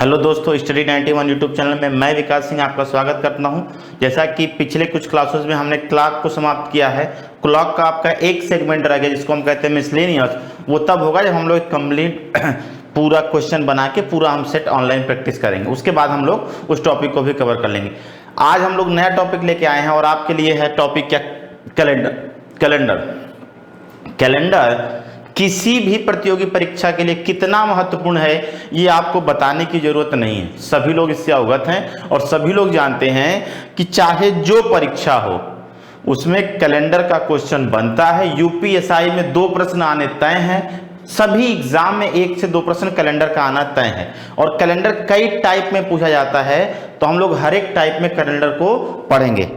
Hello दोस्तों, study 91 YouTube channel में मैं विकास सिंह आपका स्वागत करता हूं। जैसा कि पिछले कुछ क्लासेस में हमने क्लॉक को समाप्त किया है। क्लॉक का आपका एक सेगमेंट रह गया जिसको हम कहते हैं मिसलेनियस। वो तब होगा जब हम लोग कंप्लीट पूरा क्वेश्चन बना के पूरा हम सेट ऑनलाइन प्रैक्टिस करेंगे। उसके बाद हम लोग उस टॉपिक को भी कवर कर लेंगे। आज हम लोग नया टॉपिक लेके आए हैं और आपके लिए है टॉपिक क्या? कैलेंडर किसी भी प्रतियोगी परीक्षा के लिए कितना महत्वपूर्ण है ये आपको बताने की जरूरत नहीं है। सभी लोग इससे अवगत हैं और सभी लोग जानते हैं कि चाहे जो परीक्षा हो उसमें कैलेंडर का क्वेश्चन बनता है। यूपीएसआई में 2 प्रश्न आने तय हैं। सभी एग्जाम में 1 से 2 प्रश्न कैलेंडर का आना तय है और कैलेंडर कई टाइप में पूछा जाता है, तो हम लोग हर एक टाइप में कैलेंडर को पढ़ेंगे।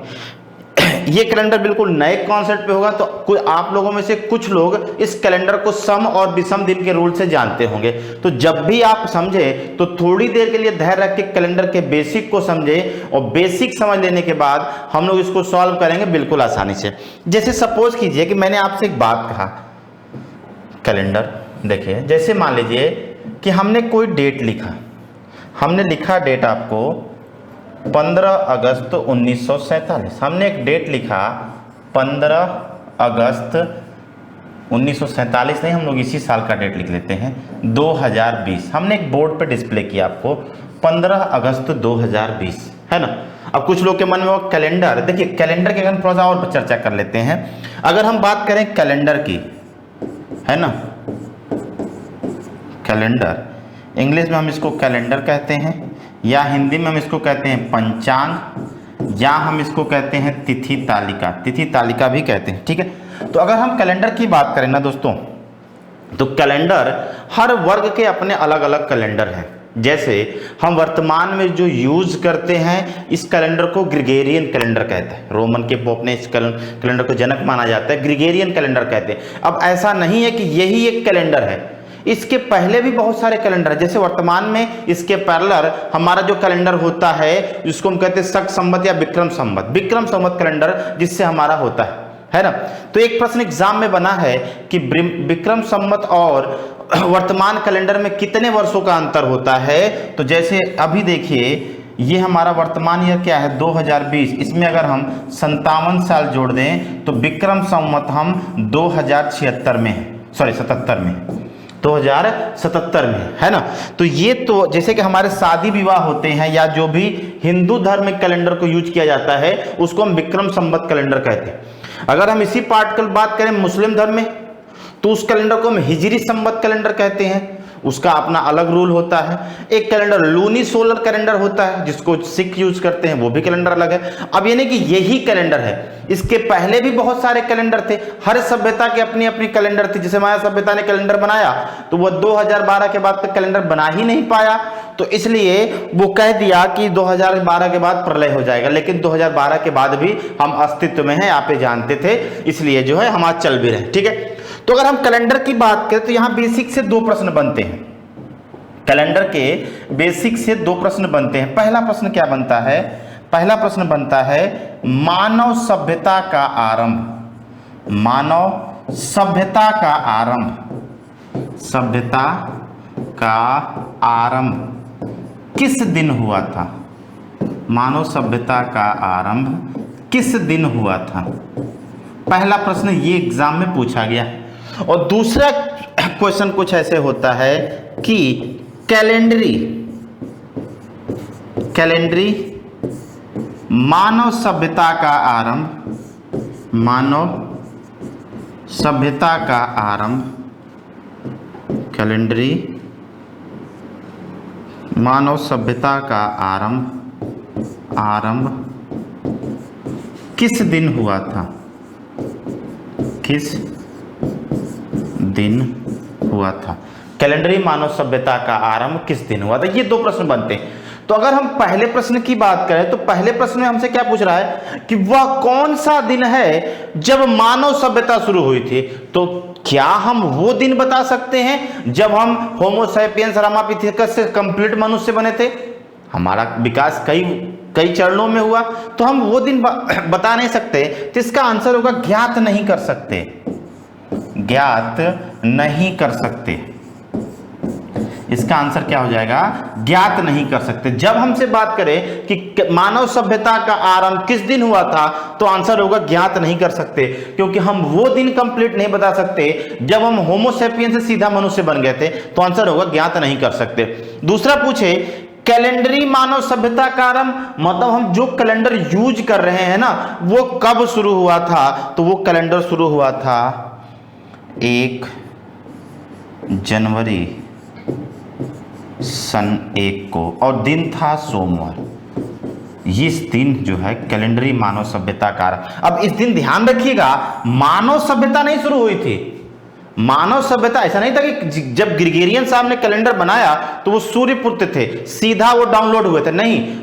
ये कैलेंडर बिल्कुल नए कॉन्सेप्ट पे होगा, तो आप लोगों में से कुछ लोग इस कैलेंडर को सम और विषम दिन के रूल से जानते होंगे। तो जब भी आप समझे तो थोड़ी देर के लिए धैर्य रख के कैलेंडर के बेसिक को समझे और बेसिक समझ लेने के बाद हम लोग इसको सॉल्व करेंगे बिल्कुल आसानी से। जैसे सपोज कीजिए कि मैंने आपसे एक बात कहा, कैलेंडर देखिए, जैसे मान लीजिए कि हमने कोई डेट लिखा, हमने लिखा डेट आपको 15 अगस्त 1947। हमने एक डेट लिखा 15 अगस्त 1947 नहीं, हम लोग इसी साल का डेट लिख लेते हैं 2020। हमने एक बोर्ड पे डिस्प्ले किया आपको 15 अगस्त 2020, है ना। अब कुछ लोग के मन में वो कैलेंडर, देखिए कैलेंडर के अगर थोड़ा सा और चर्चा कर लेते हैं। अगर हम बात करें कैलेंडर की, है ना, कैलेंडर इंग्लिश में हम इसको कैलेंडर कहते हैं, या हिंदी में हम इसको कहते हैं पंचांग, या हम इसको कहते हैं तिथि तालिका। तिथि तालिका भी कहते हैं, ठीक है। तो अगर हम कैलेंडर की बात करें ना दोस्तों, तो कैलेंडर हर वर्ग के अपने अलग अलग कैलेंडर हैं। जैसे हम वर्तमान में जो यूज करते हैं इस कैलेंडर को ग्रिगोरियन कैलेंडर कहते हैं। रोमन के पोप ने इस कैलेंडर को जनक माना जाता है, ग्रिगोरियन कैलेंडर कहते हैं। अब ऐसा नहीं है कि यही एक कैलेंडर है, इसके पहले भी बहुत सारे कैलेंडर है। जैसे वर्तमान में इसके पैरेलल हमारा जो कैलेंडर होता है जिसको हम कहते हैं शक संवत या विक्रम संवत कैलेंडर जिससे हमारा होता है ना। तो एक प्रश्न एग्जाम में बना है कि विक्रम संवत और वर्तमान कैलेंडर में कितने वर्षों का अंतर होता है। तो जैसे अभी देखिए, ये हमारा वर्तमान ईयर क्या है 2020, इसमें अगर हम 57 साल जोड़ दें तो विक्रम संवत हम 2076 में है, सॉरी 77 में, 2077 में, है ना। तो ये तो जैसे कि हमारे शादी विवाह होते हैं या जो भी हिंदू धर्म में कैलेंडर को यूज किया जाता है उसको हम विक्रम संवत कैलेंडर कहते हैं। अगर हम इसी पार्ट की बात करें मुस्लिम धर्म में, तो उस कैलेंडर को हम हिजरी संवत कैलेंडर कहते हैं, उसका अपना अलग रूल होता है। एक कैलेंडर लूनी सोलर कैलेंडर होता है जिसको सिख यूज करते हैं, वो भी कैलेंडर अलग है। अब ये नहीं कि यही कैलेंडर है, इसके पहले भी बहुत सारे कैलेंडर थे। हर सभ्यता की अपनी अपनी कैलेंडर थी। जैसे माया सभ्यता ने कैलेंडर बनाया तो वो 2012 के बाद तक कैलेंडर बना ही नहीं पाया, तो इसलिए वो कह दिया कि 2012 के बाद प्रलय हो जाएगा। लेकिन 2012 के बाद भी हम अस्तित्व में हैं, आप जानते थे, इसलिए जो है हम आज चल भी रहे, ठीक है। तो अगर हम कैलेंडर की बात करें तो यहां बेसिक से 2 प्रश्न बनते हैं। कैलेंडर के बेसिक से 2 प्रश्न बनते हैं। पहला प्रश्न क्या बनता है? पहला प्रश्न बनता है मानव सभ्यता का आरंभ। मानव सभ्यता का आरंभ, सभ्यता का आरंभ किस दिन हुआ था? मानव सभ्यता का आरंभ किस दिन हुआ था? पहला प्रश्न ये एग्जाम में पूछा गया। और दूसरा क्वेश्चन कुछ ऐसे होता है कि कैलेंडरी मानव सभ्यता का आरंभ, मानव सभ्यता का आरंभ, कैलेंडरी मानव सभ्यता का आरंभ किस दिन हुआ था? किस दिन हुआ था? कैलेंडरी मानव सभ्यता का आरंभ किस दिन हुआ था? ये 2 प्रश्न बनते हैं। तो अगर हम पहले प्रश्न की बात करें तो पहले प्रश्न में हमसे क्या पूछ रहा है कि वह कौन सा दिन है जब मानव सभ्यता शुरू हुई थी। तो क्या हम वो दिन बता सकते हैं जब हम होमो सैपियंस रामापिथेकस से कंप्लीट मनुष्य बने थे? हमारा विकास कई चरणों में हुआ, तो हम वो दिन बता नहीं सकते। तो इसका आंसर होगा ज्ञात नहीं कर सकते, ज्ञात नहीं कर सकते। इसका आंसर क्या हो जाएगा, ज्ञात नहीं कर सकते। जब हमसे बात करें कि मानव सभ्यता का आरंभ किस दिन हुआ था, तो आंसर होगा ज्ञात नहीं कर सकते, क्योंकि हम वो दिन कंप्लीट नहीं बता सकते जब हम होमो सेपियन से सीधा मनुष्य बन गए थे, तो आंसर होगा ज्ञात नहीं कर सकते। दूसरा पूछे, कैलेंडरी मानव सभ्यता का आरंभ, मतलब हम जो कैलेंडर यूज कर रहे हैं ना, वो कब शुरू हुआ था, तो वो कैलेंडर शुरू हुआ था 1 जनवरी सन 1 को, और दिन था सोमवार। इस दिन जो है कैलेंडरी मानव सभ्यता का आरंभ। अब इस दिन ध्यान रखिएगा, मानव सभ्यता नहीं शुरू हुई थी। मानव सभ्यता ऐसा नहीं था कि जब ग्रिगोरियन साहब ने कैलेंडर बनाया तो वो सूर्यपुत्र थे, सीधा वो डाउनलोड हुए थे, नहीं।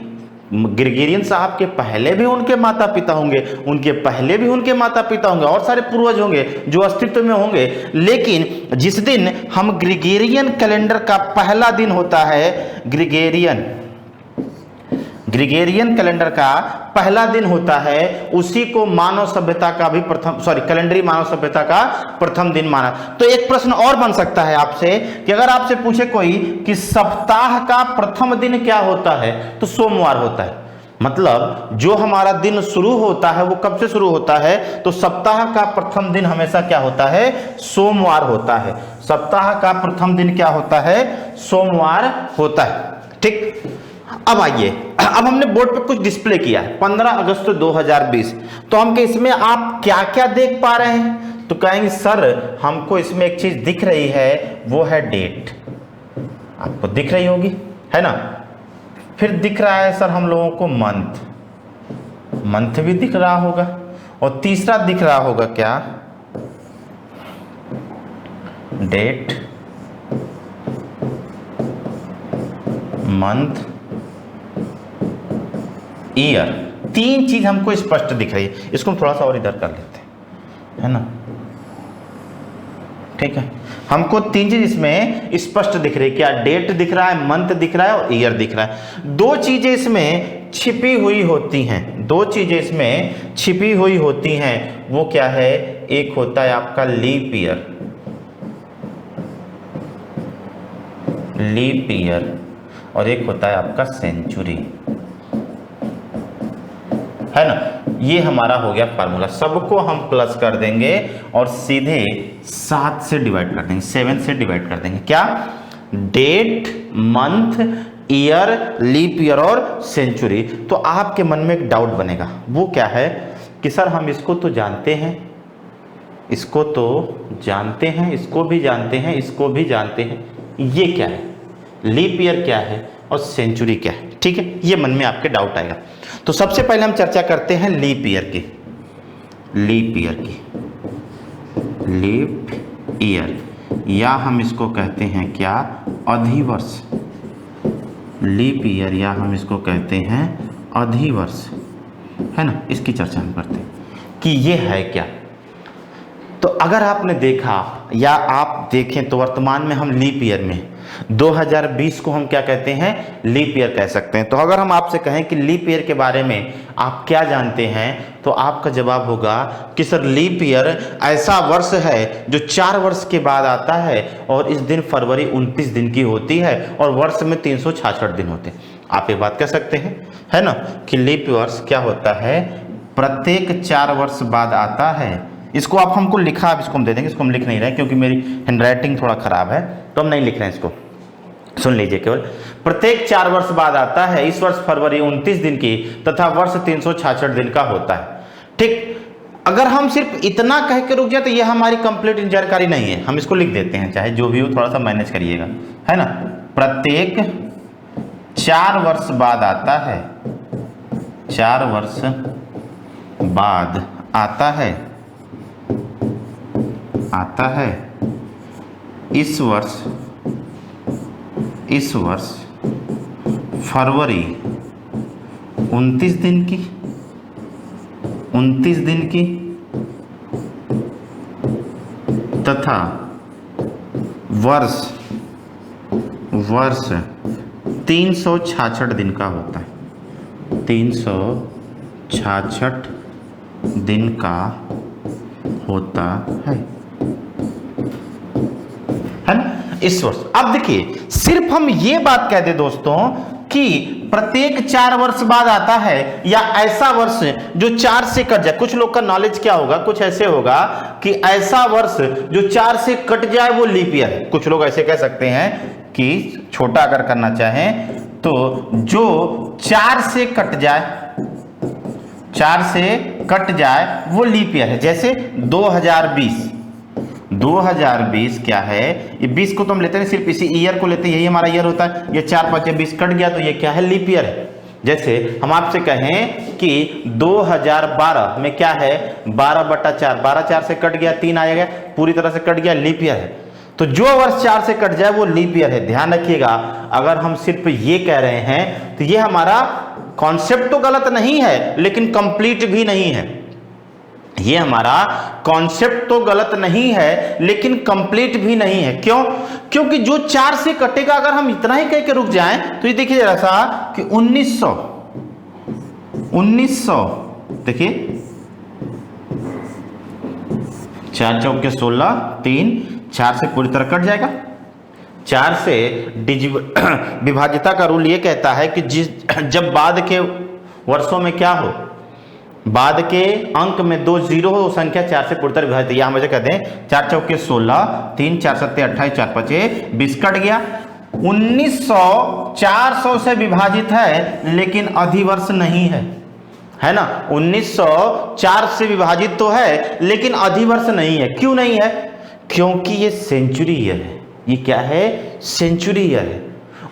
ग्रिगोरियन साहब के पहले भी उनके माता पिता होंगे, उनके पहले भी उनके माता पिता होंगे, और सारे पूर्वज होंगे जो अस्तित्व में होंगे। लेकिन जिस दिन हम ग्रिगोरियन कैलेंडर का पहला दिन होता है, ग्रिगोरियन कैलेंडर का पहला दिन होता है, उसी को मानव सभ्यता का भी कैलेंडरी मानव सभ्यता का प्रथम दिन माना। तो एक प्रश्न और बन सकता है आपसे कि अगर आपसे पूछे कोई कि सप्ताह का प्रथम दिन क्या होता है, तो सोमवार होता है। मतलब जो हमारा दिन शुरू होता है वो कब से शुरू होता है, तो सप्ताह का प्रथम दिन हमेशा क्या होता है, सोमवार होता है। सप्ताह का प्रथम दिन क्या होता है, सोमवार होता है। ठीक, अब आइए, अब हमने बोर्ड पे कुछ डिस्प्ले किया है 15 अगस्त 2020, तो हम के इसमें आप क्या क्या देख पा रहे हैं, तो कहेंगे सर हमको इसमें एक चीज दिख रही है, वो है डेट। आपको दिख रही होगी, है ना। फिर दिख रहा है सर हम लोगों को मंथ भी दिख रहा होगा, और तीसरा दिख रहा होगा क्या, डेट, मंथ, ईयर। 3 चीज हमको स्पष्ट दिख रही है। इसको हम थोड़ा सा और इधर कर लेते हैं, है ना। ठीक है, हमको 3 चीज इसमें स्पष्ट दिख रही है। क्या, डेट दिख रहा है, मंथ दिख रहा है, और ईयर दिख रहा है। 2 चीजें इसमें छिपी हुई होती हैं, 2 चीजें इसमें छिपी हुई होती हैं। वो क्या है, एक होता है आपका लीप ईयर, और एक होता है आपका सेंचुरी, है ना। ये हमारा हो गया फार्मूला। सबको हम प्लस कर देंगे और सीधे 7 से डिवाइड कर देंगे, 7 से डिवाइड कर देंगे। क्या, date, month, year, leap year और सेंचुरी। तो आपके मन में एक डाउट बनेगा, वो क्या है कि सर हम इसको तो जानते हैं, इसको तो जानते हैं, इसको भी जानते हैं, इसको भी जानते हैं, ये क्या है, लीप ईयर क्या है और सेंचुरी क्या है। ठीक है, ये मन में आपके डाउट आएगा। तो सबसे पहले हम चर्चा करते हैं लीप ईयर की। लीप ईयर, या हम इसको कहते हैं क्या, अधिवर्ष। लीप ईयर, या हम इसको कहते हैं अधिवर्ष, है ना। इसकी चर्चा हम करते हैं कि ये है क्या। तो अगर आपने देखा या आप देखें तो वर्तमान में हम लीप ईयर में 2020 को हम क्या कहते हैं, लीप ईयर कह सकते हैं। तो अगर हम आपसे कहें कि लीप ईयर के बारे में आप क्या जानते हैं, तो आपका जवाब होगा कि सर लीप ईयर ऐसा वर्ष है जो 4 वर्ष के बाद आता है, और इस दिन फरवरी 29 दिन की होती है, और वर्ष में 366 दिन होते हैं। आप ये बात कह सकते हैं, है ना, कि लीप वर्ष क्या होता है, प्रत्येक 4 वर्ष बाद आता है। इसको आप हमको लिखा, आप इसको हम दे देंगे, इसको हम लिख नहीं रहे क्योंकि मेरी हैंडराइटिंग थोड़ा खराब है, तो हम नहीं लिख रहे हैं इसको। सुन लीजिए, केवल प्रत्येक 4 वर्ष बाद आता है। इस वर्ष फरवरी 29 दिन की तथा वर्ष 366 दिन का होता है। ठीक, अगर हम सिर्फ इतना कह के रुक जाए तो यह हमारी कंप्लीट जानकारी नहीं है, हम इसको लिख देते हैं, चाहे जो भी हो थोड़ा सा मैनेज करिएगा, है ना। प्रत्येक 4 वर्ष बाद आता है, 4 वर्ष बाद आता है, इस वर्ष फरवरी 29 दिन की तथा वर्ष 366 दिन का होता है, 366 दिन का होता है ना। इस वर्ष। अब देखिए सिर्फ हम ये बात कह दे दोस्तों कि प्रत्येक 4 वर्ष बाद आता है, या ऐसा वर्ष जो 4 से कट जाए। कुछ लोग का नॉलेज क्या होगा, कुछ ऐसे होगा कि ऐसा वर्ष जो 4 से कट जाए वो लीप ईयर है। कुछ लोग ऐसे कह सकते हैं कि छोटा अगर करना चाहें तो जो 4 से कट जाए, 4 से कट जाए वो लीप ईयर है। जैसे 2020 क्या है, ये 20 को तो हम लेते हैं सिर्फ इसी ईयर को लेते हैं, यही हमारा ईयर होता है। ये 4 5 20 कट गया तो ये क्या है, लीप ईयर है। जैसे हम आपसे कहें कि 2012 में क्या है, 12/4, 12 4 से कट गया, 3 आएगा, पूरी तरह से कट गया, लीप ईयर है। तो जो वर्ष 4 से कट जाए वो लीप ईयर है। ध्यान रखिएगा, अगर हम सिर्फ ये कह रहे हैं तो ये हमारा कॉन्सेप्ट तो गलत नहीं है लेकिन कंप्लीट भी नहीं है। ये हमारा कॉन्सेप्ट तो गलत नहीं है लेकिन कंप्लीट भी नहीं है। क्यों? क्योंकि जो 4 से कटेगा, अगर हम इतना ही कह के रुक जाएं तो ये देखिए जरा सा कि 1900 देखिए 4 चौके 16, 3 4 से पूरी तरह कट जाएगा। 4 से विभाज्यता का रूल ये कहता है कि जब बाद के वर्षों में क्या हो, बाद के अंक में 2 जीरो हो, संख्या 4 से पूरी तरह विभाजित। या हम ऐसे कहते हैं 4 चौके 16, 3 4 7 28, 4 5 20 कट गया। 1900 400 से विभाजित है लेकिन अधिवर्ष नहीं है, है ना। 1900 4 से विभाजित तो है लेकिन अधिवर्ष नहीं है। क्यों नहीं है? क्योंकि ये सेंचुरी ईयर है। ये क्या है? सेंचुरी ईयर है।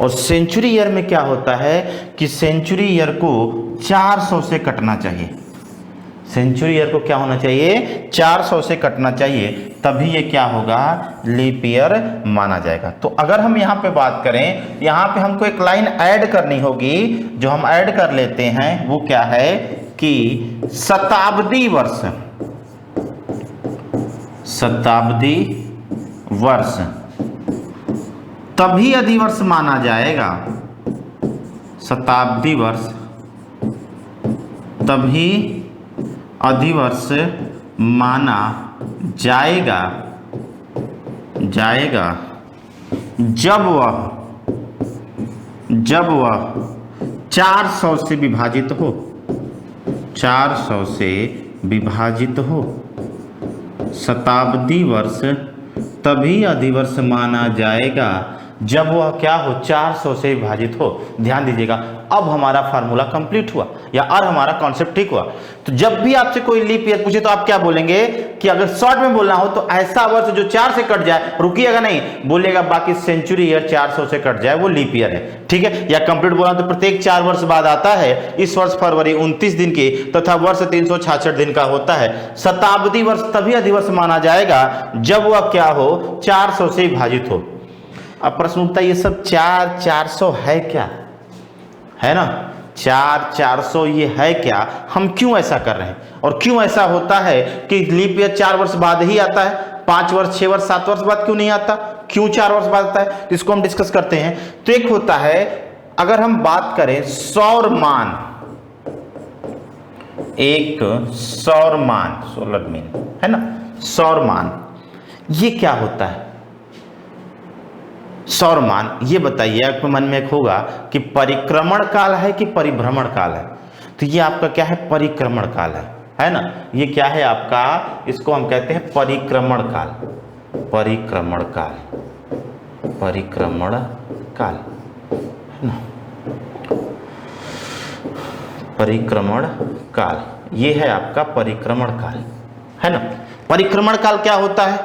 और सेंचुरी ईयर में क्या होता है कि सेंचुरी ईयर को 400 से कटना चाहिए। सेंचुरी ईयर को क्या होना चाहिए? 400 से कटना चाहिए, तभी ये क्या होगा, लीप ईयर माना जाएगा। तो अगर हम यहाँ पे बात करें, यहाँ पे हमको एक लाइन ऐड करनी होगी, जो हम ऐड कर लेते हैं वो क्या है कि शताब्दी वर्ष, शताब्दी वर्ष तभी अधिवर्ष माना जाएगा। शताब्दी वर्ष तभी अधिवर्ष माना जाएगा जब वह 400 से विभाजित हो, 400 से विभाजित हो। शताब्दी वर्ष तभी अधिवर्ष माना जाएगा जब वह क्या हो, 400 से विभाजित हो। ध्यान दीजिएगा, अब हमारा फार्मूला कंप्लीट हुआ, या और हमारा कॉन्सेप्ट ठीक हुआ। तो जब भी आपसे कोई लीप ईयर पूछे तो आप क्या बोलेंगे कि अगर शॉर्ट में बोलना हो तो ऐसा वर्ष जो 4 से कट जाए, रुकिएगा नहीं, बोलेगा बाकी सेंचुरी ईयर 400 से कट जाए वो लीप ईयर है, ठीक है। या कंप्लीट बोलना तो प्रत्येक 4 वर्ष बाद आता है। इस वर्ष फरवरी 29 दिन की तथा वर्ष 366 दिन का होता है। शताब्दी वर्ष तभी अधिवर्ष माना जाएगा जब वह क्या हो, 400 से विभाजित हो। अब प्रश्न उठता है, ये सब 400 है क्या, है ना, 400 ये है क्या, हम क्यों ऐसा कर रहे हैं, और क्यों ऐसा होता है कि लीप ईयर 4 वर्ष बाद ही आता है, 5 वर्ष 6 वर्ष 7 वर्ष बाद क्यों नहीं आता, क्यों 4 वर्ष बाद आता है, इसको हम डिस्कस करते हैं। तो एक होता है, अगर हम बात करें सौरमान, एक सौरमान, सोलर मीन, है ना, सौरमान, ये क्या होता है सौरमान? ये बताइए, आपके मन में एक होगा कि परिक्रमण काल है कि परिभ्रमण काल है। तो ये आपका क्या है, परिक्रमण काल है ना। ये क्या है आपका, इसको हम कहते हैं परिक्रमण काल, परिक्रमण काल, परिक्रमण काल, है ना, परिक्रमण काल, ये है आपका परिक्रमण काल, है ना। परिक्रमण काल क्या होता है?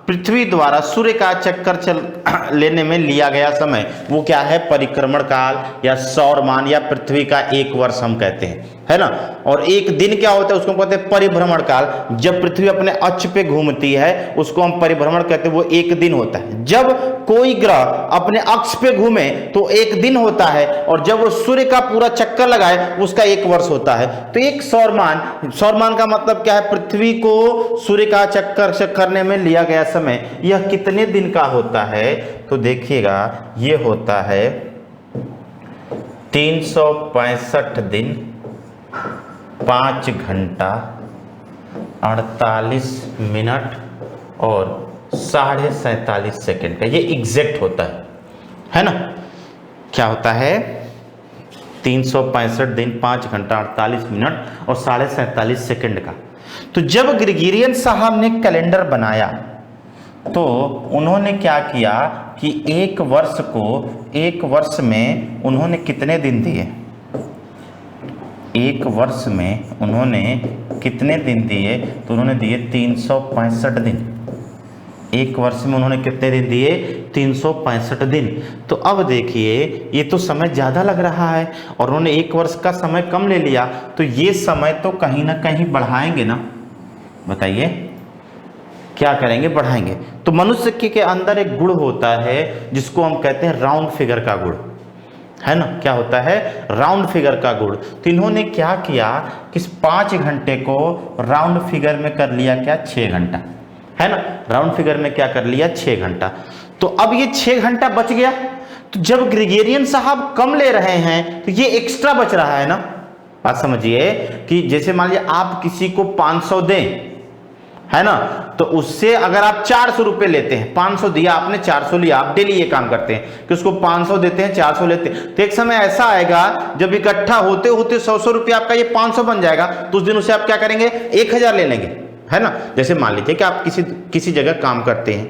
पृथ्वी द्वारा सूर्य का चक्कर लेने में लिया गया समय, वो क्या है, परिक्रमण काल या सौरमान या पृथ्वी का 1 वर्ष हम कहते हैं, है ना। और एक दिन क्या होता है, उसको कहते हैं परिभ्रमण काल। जब पृथ्वी अपने अक्ष पे घूमती है उसको हम परिभ्रमण कहते हैं, वो 1 दिन होता है। जब कोई ग्रह अपने अक्ष पे घूमे तो 1 दिन होता है, और जब वो सूर्य का पूरा चक्कर लगाए उसका 1 वर्ष होता है। तो एक सौरमान का मतलब क्या है, पृथ्वी को सूर्य का चक्कर करने में लिया गया समय, यह कितने दिन का होता है? तो देखिएगा, ये होता है 365 दिन 5 घंटा 48 मिनट और 47.5 सेकंड का, ये एग्जैक्ट होता है ना। क्या होता है 365 दिन 5 घंटा 48 मिनट और 47.5 सेकंड का। तो जब ग्रेगोरियन साहब ने कैलेंडर बनाया तो उन्होंने क्या किया कि एक वर्ष में उन्होंने कितने दिन दिए, एक वर्ष में उन्होंने कितने दिन दिए, तो उन्होंने दिए 365 दिन। एक वर्ष में उन्होंने कितने दिन दिए, 365 दिन। तो अब देखिए ये तो समय ज़्यादा लग रहा है और उन्होंने एक वर्ष का समय कम ले लिया, तो ये समय तो कहीं ना कहीं बढ़ाएंगे ना, बताइए क्या करेंगे, बढ़ाएंगे। तो मनुष्य के अंदर एक गुण होता है जिसको हम कहते हैं राउंड फिगर का गुण, है ना। क्या होता है, राउंड फिगर का गुण। तो इन्होंने क्या किया कि 5 घंटे को राउंड फिगर में कर लिया क्या, 6 घंटा, है ना। राउंड फिगर में क्या कर लिया, 6 घंटा। तो अब ये 6 घंटा बच गया। तो जब ग्रेगोरियन साहब कम ले रहे हैं तो ये एक्स्ट्रा बच रहा है ना। बात समझिए कि जैसे मान लीजिए आप किसी को 500 दें, है ना, तो उससे अगर आप 400 रुपए लेते हैं, 500 दिया आपने 400 लिया, आप डेली ये काम करते हैं कि उसको 500 देते हैं 400 लेते हैं, तो एक समय ऐसा आएगा जब इकट्ठा होते होते 100 रुपये आपका ये 500 बन जाएगा, तो उस दिन उसे आप क्या करेंगे, 1000 ले लेंगे, है ना। जैसे मान लीजिए कि आप किसी जगह काम करते हैं,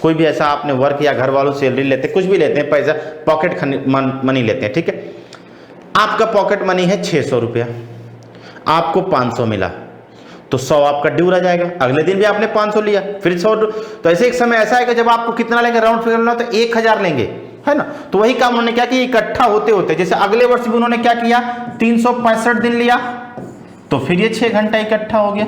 कोई भी ऐसा आपने वर्क या घर वालों सैलरी लेते हैं, कुछ भी लेते हैं, पैसा पॉकेट मनी लेते हैं, ठीक है। आपका पॉकेट मनी है 600 रुपया, आपको 500 मिला तो 100 आपका ड्यू रह जाएगा। अगले दिन भी आपने 500 लिया, फिर 100, तो ऐसे एक समय ऐसा है कि जब आपको कितना लेंगे, राउंड फिगर लेना तो 1000 लेंगे, है ना। तो वही काम उन्होंने क्या किया, इकट्ठा होते होते, जैसे अगले वर्ष भी उन्होंने क्या किया, 365 दिन लिया, तो फिर ये 6 घंटा इकट्ठा हो गया।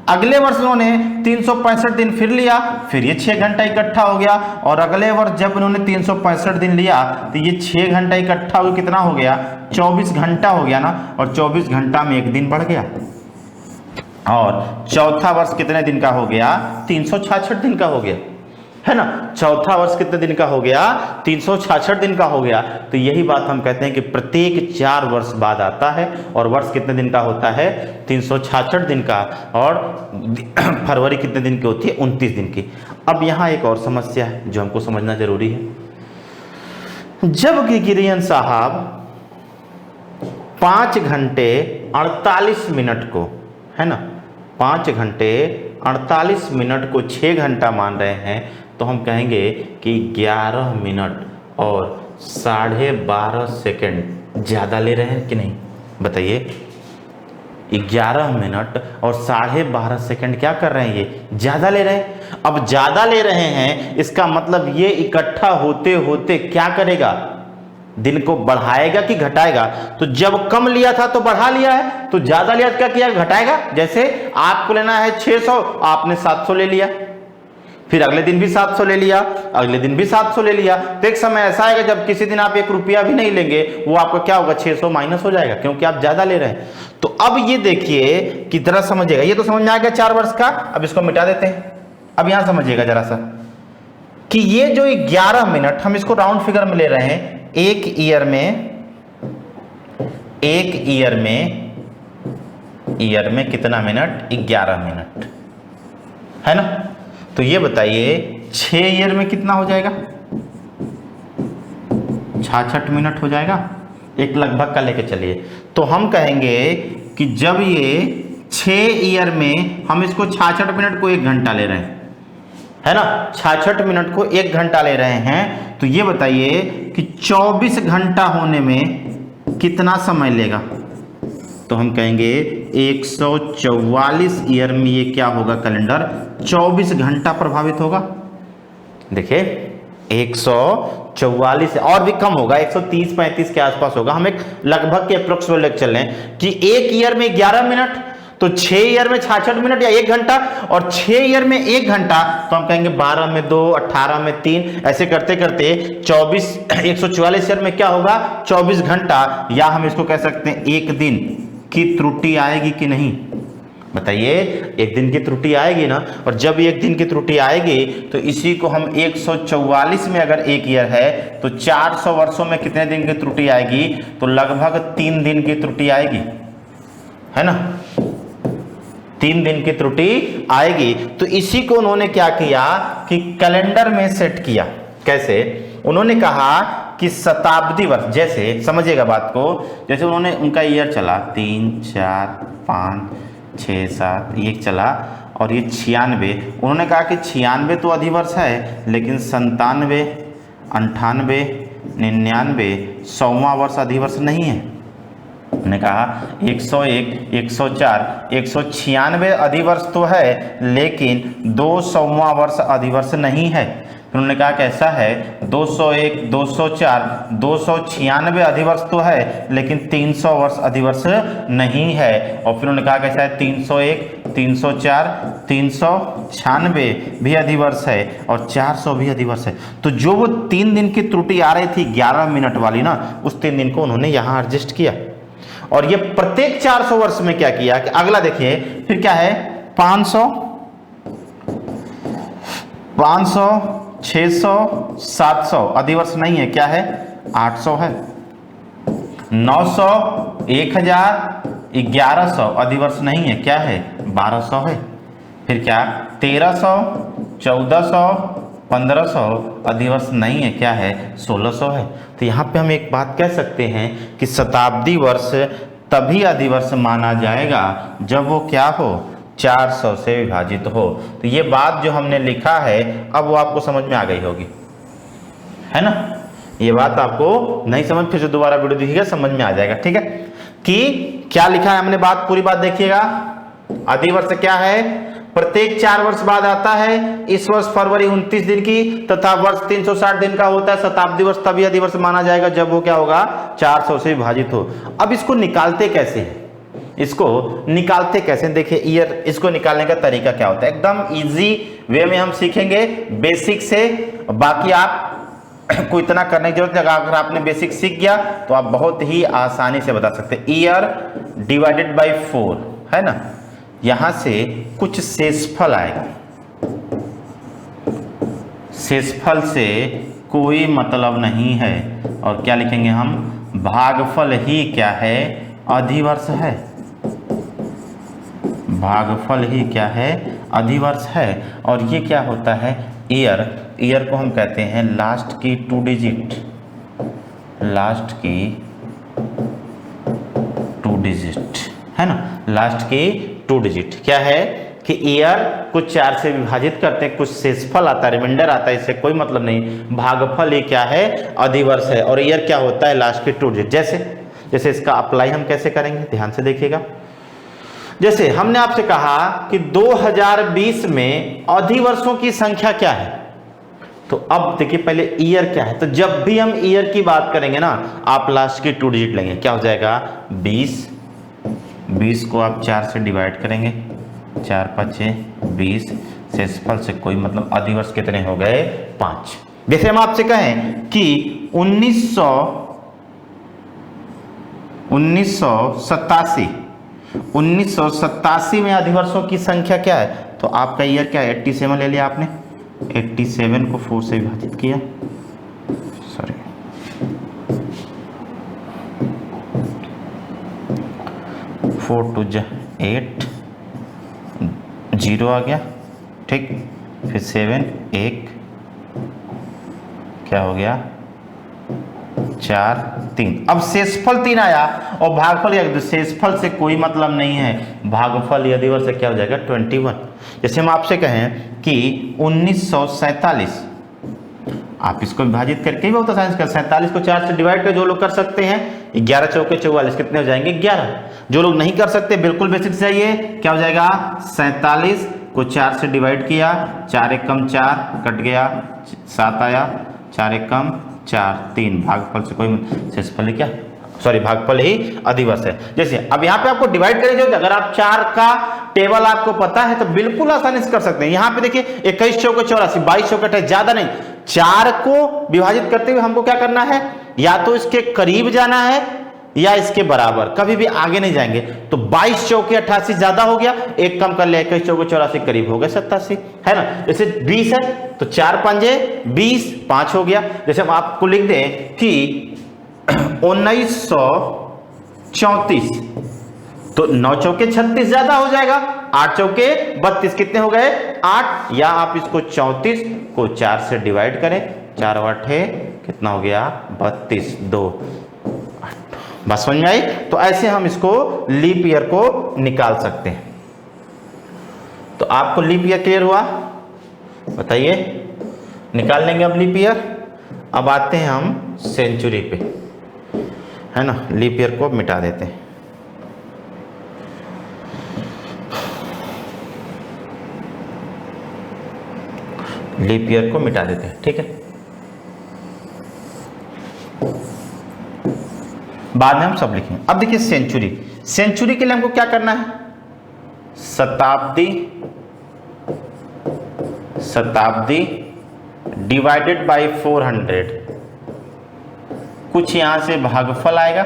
अगले वर्ष उन्होंने 365 दिन फिर लिया, फिर ये 6 घंटा इकट्ठा हो गया। और अगले वर्ष जब उन्होंने 365 दिन लिया तो ये 6 घंटा इकट्ठा हो कितना हो गया, 24 घंटा हो गया ना। और 24 घंटा में एक दिन बढ़ गया। और चौथा वर्ष कितने दिन का हो गया, 366 दिन का हो गया, है ना। चौथा वर्ष कितने दिन का हो गया, 366 दिन का हो गया। तो यही बात हम कहते हैं कि प्रत्येक 4 वर्ष बाद आता है और वर्ष कितने दिन का होता है, 366 दिन का। और फरवरी कितने दिन की होती है, 29 दिन की। अब यहाँ एक और समस्या है जो हमको समझना जरूरी है। जब ग्रेगोरियन साहब 5 घंटे 48 मिनट को, है ना, 5 घंटे 48 मिनट को 6 घंटा मान रहे हैं, तो हम कहेंगे कि 11 मिनट और 12.5 सेकेंड ज़्यादा ले रहे हैं कि नहीं, बताइए। 11 मिनट और 12.5 सेकेंड क्या कर रहे हैं, ये ज़्यादा ले रहे हैं। अब ज़्यादा ले रहे हैं इसका मतलब ये इकट्ठा होते होते क्या करेगा, दिन को बढ़ाएगा कि घटाएगा। तो जब कम लिया था तो बढ़ा लिया है, तो ज्यादा लिया तो क्या किया, घटाएगा। जैसे आपको लेना है 600, आपने 700 ले लिया, फिर अगले दिन भी 700 ले लिया, अगले दिन भी 700 ले लिया। तो एक समय ऐसा आएगा जब किसी दिन आप 1 रुपया भी नहीं लेंगे, वो आपका क्या होगा, 600 माइनस हो जाएगा, क्योंकि आप ज्यादा ले रहे हैं। तो अब ये देखिए कितना समझिएगा, ये तो समझ में आ गया 4 वर्ष का। अब इसको मिटा देते हैं। अब यहां समझिएगा जरा सा कि ये जो 11 मिनट हम इसको राउंड फिगर में ले रहे हैं, एक ईयर में कितना मिनट, 11 मिनट, है ना। तो ये बताइए 6 ईयर में कितना हो जाएगा, 66 मिनट हो जाएगा। एक लगभग का लेके चलिए, तो हम कहेंगे कि जब ये 6 ईयर में हम इसको 66 मिनट को 1 घंटा ले रहे हैं, है ना, 66 मिनट को 1 घंटा ले रहे हैं, तो ये बताइए कि 24 घंटा होने में कितना समय लेगा। तो हम कहेंगे 144 ईयर में ये क्या होगा, कैलेंडर 24 घंटा प्रभावित होगा। देखिए 144 और भी कम होगा, 130-35 के आसपास होगा। हम एक लगभग के अप्रोक्स लेके चल रहे हैं कि 1 ईयर में 11 मिनट, तो 6 ईयर में 66 मिनट या 1 घंटा, और 6 ईयर में 1 घंटा, तो हम कहेंगे 12 में 2, 18 में 3, ऐसे करते करते 144 ईयर में क्या होगा, 24 घंटा। या हम इसको कह सकते हैं 1 दिन की त्रुटि आएगी कि नहीं, बताइए। 1 दिन की त्रुटि आएगी ना। और जब 1 दिन की त्रुटि आएगी तो इसी को हम 144 में अगर 1 ईयर है तो 400 वर्षों में कितने दिन की त्रुटि आएगी, तो लगभग 3 दिन की त्रुटि आएगी, है ना। 3 दिन की त्रुटि आएगी। तो इसी को उन्होंने क्या किया कि कैलेंडर में सेट किया। कैसे? उन्होंने कहा कि शताब्दी वर्ष, जैसे समझिएगा बात को, जैसे उन्होंने उनका ईयर चला 3, 4, 5, 6, 7 ये चला, और ये 96। उन्होंने कहा कि 96 तो अधिवर्ष है, लेकिन 97, 98, 99 100वां वर्ष अधिवर्ष नहीं है। उन्होंने कहा 101, 104, 196 अधिवर्ष तो है, लेकिन 200वां वर्ष अधिवर्ष नहीं है। फिर उन्होंने कहा कैसा है, 201, 204, 296 अधिवर्ष तो है, लेकिन 300 वर्ष अधिवर्ष नहीं है। और फिर उन्होंने कहा कैसा है, 301, 304, 396 भी अधिवर्ष है, और 400 भी अधिवर्ष है। तो जो वो 3 दिन की त्रुटि आ रही थी 11 मिनट वाली ना, उस 3 दिन को उन्होंने यहाँ एडजस्ट किया। और ये प्रत्येक 400 वर्ष में क्या किया कि अगला देखिए, फिर क्या है, 500, 600, 700 अधिवर्ष नहीं है, क्या है, 800 है। 900, 1000, 1100 अधिवर्ष नहीं है, क्या है, 1200 है। फिर क्या, 1300, 1400, 1500 अधिवर्ष नहीं है, क्या है, 1600 है। तो यहाँ पे हम एक बात कह सकते हैं कि शताब्दी वर्ष तभी अधिवर्ष माना जाएगा जब वो क्या हो, 400 से विभाजित हो। तो ये बात जो हमने लिखा है अब वो आपको समझ में आ गई होगी, है ना। ये बात आपको नहीं समझ, फिर से दोबारा वीडियो देखिएगा, समझ में आ जाएगा। ठीक है, कि क्या लिखा है हमने, बात पूरी बात देखिएगा। अधिवर्ष क्या है, प्रत्येक 4 वर्ष बाद आता है। इस वर्ष फरवरी 29 दिन की तथा वर्ष 360 दिन का होता है। शताब्दी वर्ष तभी अधिवर्ष माना जाएगा जब वो क्या होगा, 400 से विभाजित हो। अब इसको निकालते कैसे हैं, इसको निकालते कैसे, देखिए ईयर, इसको निकालने का तरीका क्या होता है, एकदम इजी वे में हम सीखेंगे, बेसिक से। बाकी आप को इतना करने की जरूरत नहीं, अगर आपने बेसिक सीख गया तो आप बहुत ही आसानी से बता सकते हैं। ईयर डिवाइडेड बाय 4 है ना, यहां से कुछ शेषफल आएगा, शेषफल से कोई मतलब नहीं है, और क्या लिखेंगे हम, भागफल ही क्या है, अधिवर्ष है। भागफल ही क्या है, अधिवर्ष है। और ये क्या होता है, ईयर, ईयर को हम कहते हैं लास्ट की 2 डिजिट, लास्ट की 2 डिजिट है ना, लास्ट की 2 डिजिट क्या है कि ईयर कुछ 4 से विभाजित करते हैं, कुछ शेषफल आता है, रिमाइंडर आता है, इससे कोई मतलब नहीं। भागफल ही क्या है, अधिवर्ष है, और ईयर क्या होता है, लास्ट की 2 डिजिट। जैसे इसका अप्लाई हम कैसे करेंगे, ध्यान से देखिएगा। जैसे हमने आपसे कहा कि 2020 में अधिवर्षों की संख्या क्या है, तो अब देखिए पहले ईयर क्या है। तो जब भी हम ईयर की बात करेंगे ना, आप लास्ट की 2 डिजिट लेंगे, क्या हो जाएगा, 20। 20 को आप 4 से डिवाइड करेंगे, 4 5 20, शेषफल से कोई मतलब, अधिवर्ष कितने हो गए, 5। जैसे हम आपसे कहें कि 1987 में अधिवर्षों की संख्या क्या है, तो आपका ईयर क्या है, 87 ले लिया आपने, 87 को 4 से विभाजित किया, सॉरी 4 2 8, 0 आ गया, ठीक। फिर 7 1 क्या हो गया, 4 3। अब शेषफल 3 आया और भागफल, तो शेषफल से कोई मतलब नहीं है, भागफल या अधिवर्ष से क्या हो जाएगा, 21। जैसे हम आपसे कहें कि 1947, आप इसको विभाजित करके भी बहुत आसानी से कर, 47 को 4 से डिवाइड कर, जो लोग कर सकते हैं 11 चौके 44, कितने हो जाएंगे, 11। जो लोग नहीं कर सकते, बिल्कुल बेसिक से जाइए, क्या हो जाएगा, 47 को 4 से डिवाइड किया, 4 1 कम 4 कट गया, 7 आया, 4 1 कम 4 3, भागफल से कोई, शेषफल ही क्या, सॉरी भागफल ही अधिवर्ष है। जैसे अब यहाँ पे आपको डिवाइड करने की जरूरत है, अगर आप 4 का टेबल आपको पता है तो बिल्कुल आसानी से कर सकते हैं। यहाँ पे देखिए 21 चौके 84, 22 चौके 28, ज्यादा नहीं, 4 को विभाजित करते हुए हमको क्या करना है, या तो इसके करीब जाना है या इसके बराबर, कभी भी आगे नहीं जाएंगे। तो 22 चौके 88 ज्यादा हो गया, एक कम कर लिया, 21 चौके 84 करीब हो गया 87, है ना। जैसे 20 है तो 4 5 20, 5 हो गया। जैसे हम आपको लिख दें कि 1934, तो 9 चौके 36 ज्यादा हो जाएगा, 8 चौके 32 कितने हो गए 8, या आप इसको 34 को 4 से डिवाइड करें, 4 8 कितना हो गया 32, 2 8। बस समझ में आई। तो ऐसे हम इसको लीप ईयर को निकाल सकते हैं। तो आपको लीप ईयर क्लियर हुआ, बताइए, निकाल लेंगे अब लीप ईयर। अब आते हैं हम सेंचुरी पे, है ना, लीप ईयर को मिटा देते हैं। लीप ईयर को मिटा देते हैं, ठीक है। बाद में हम सब लिखेंगे। अब देखिए सेंचुरी, सेंचुरी के लिए हमको क्या करना है, शताब्दी, शताब्दी डिवाइडेड बाय 400, कुछ यहां से भागफल आएगा,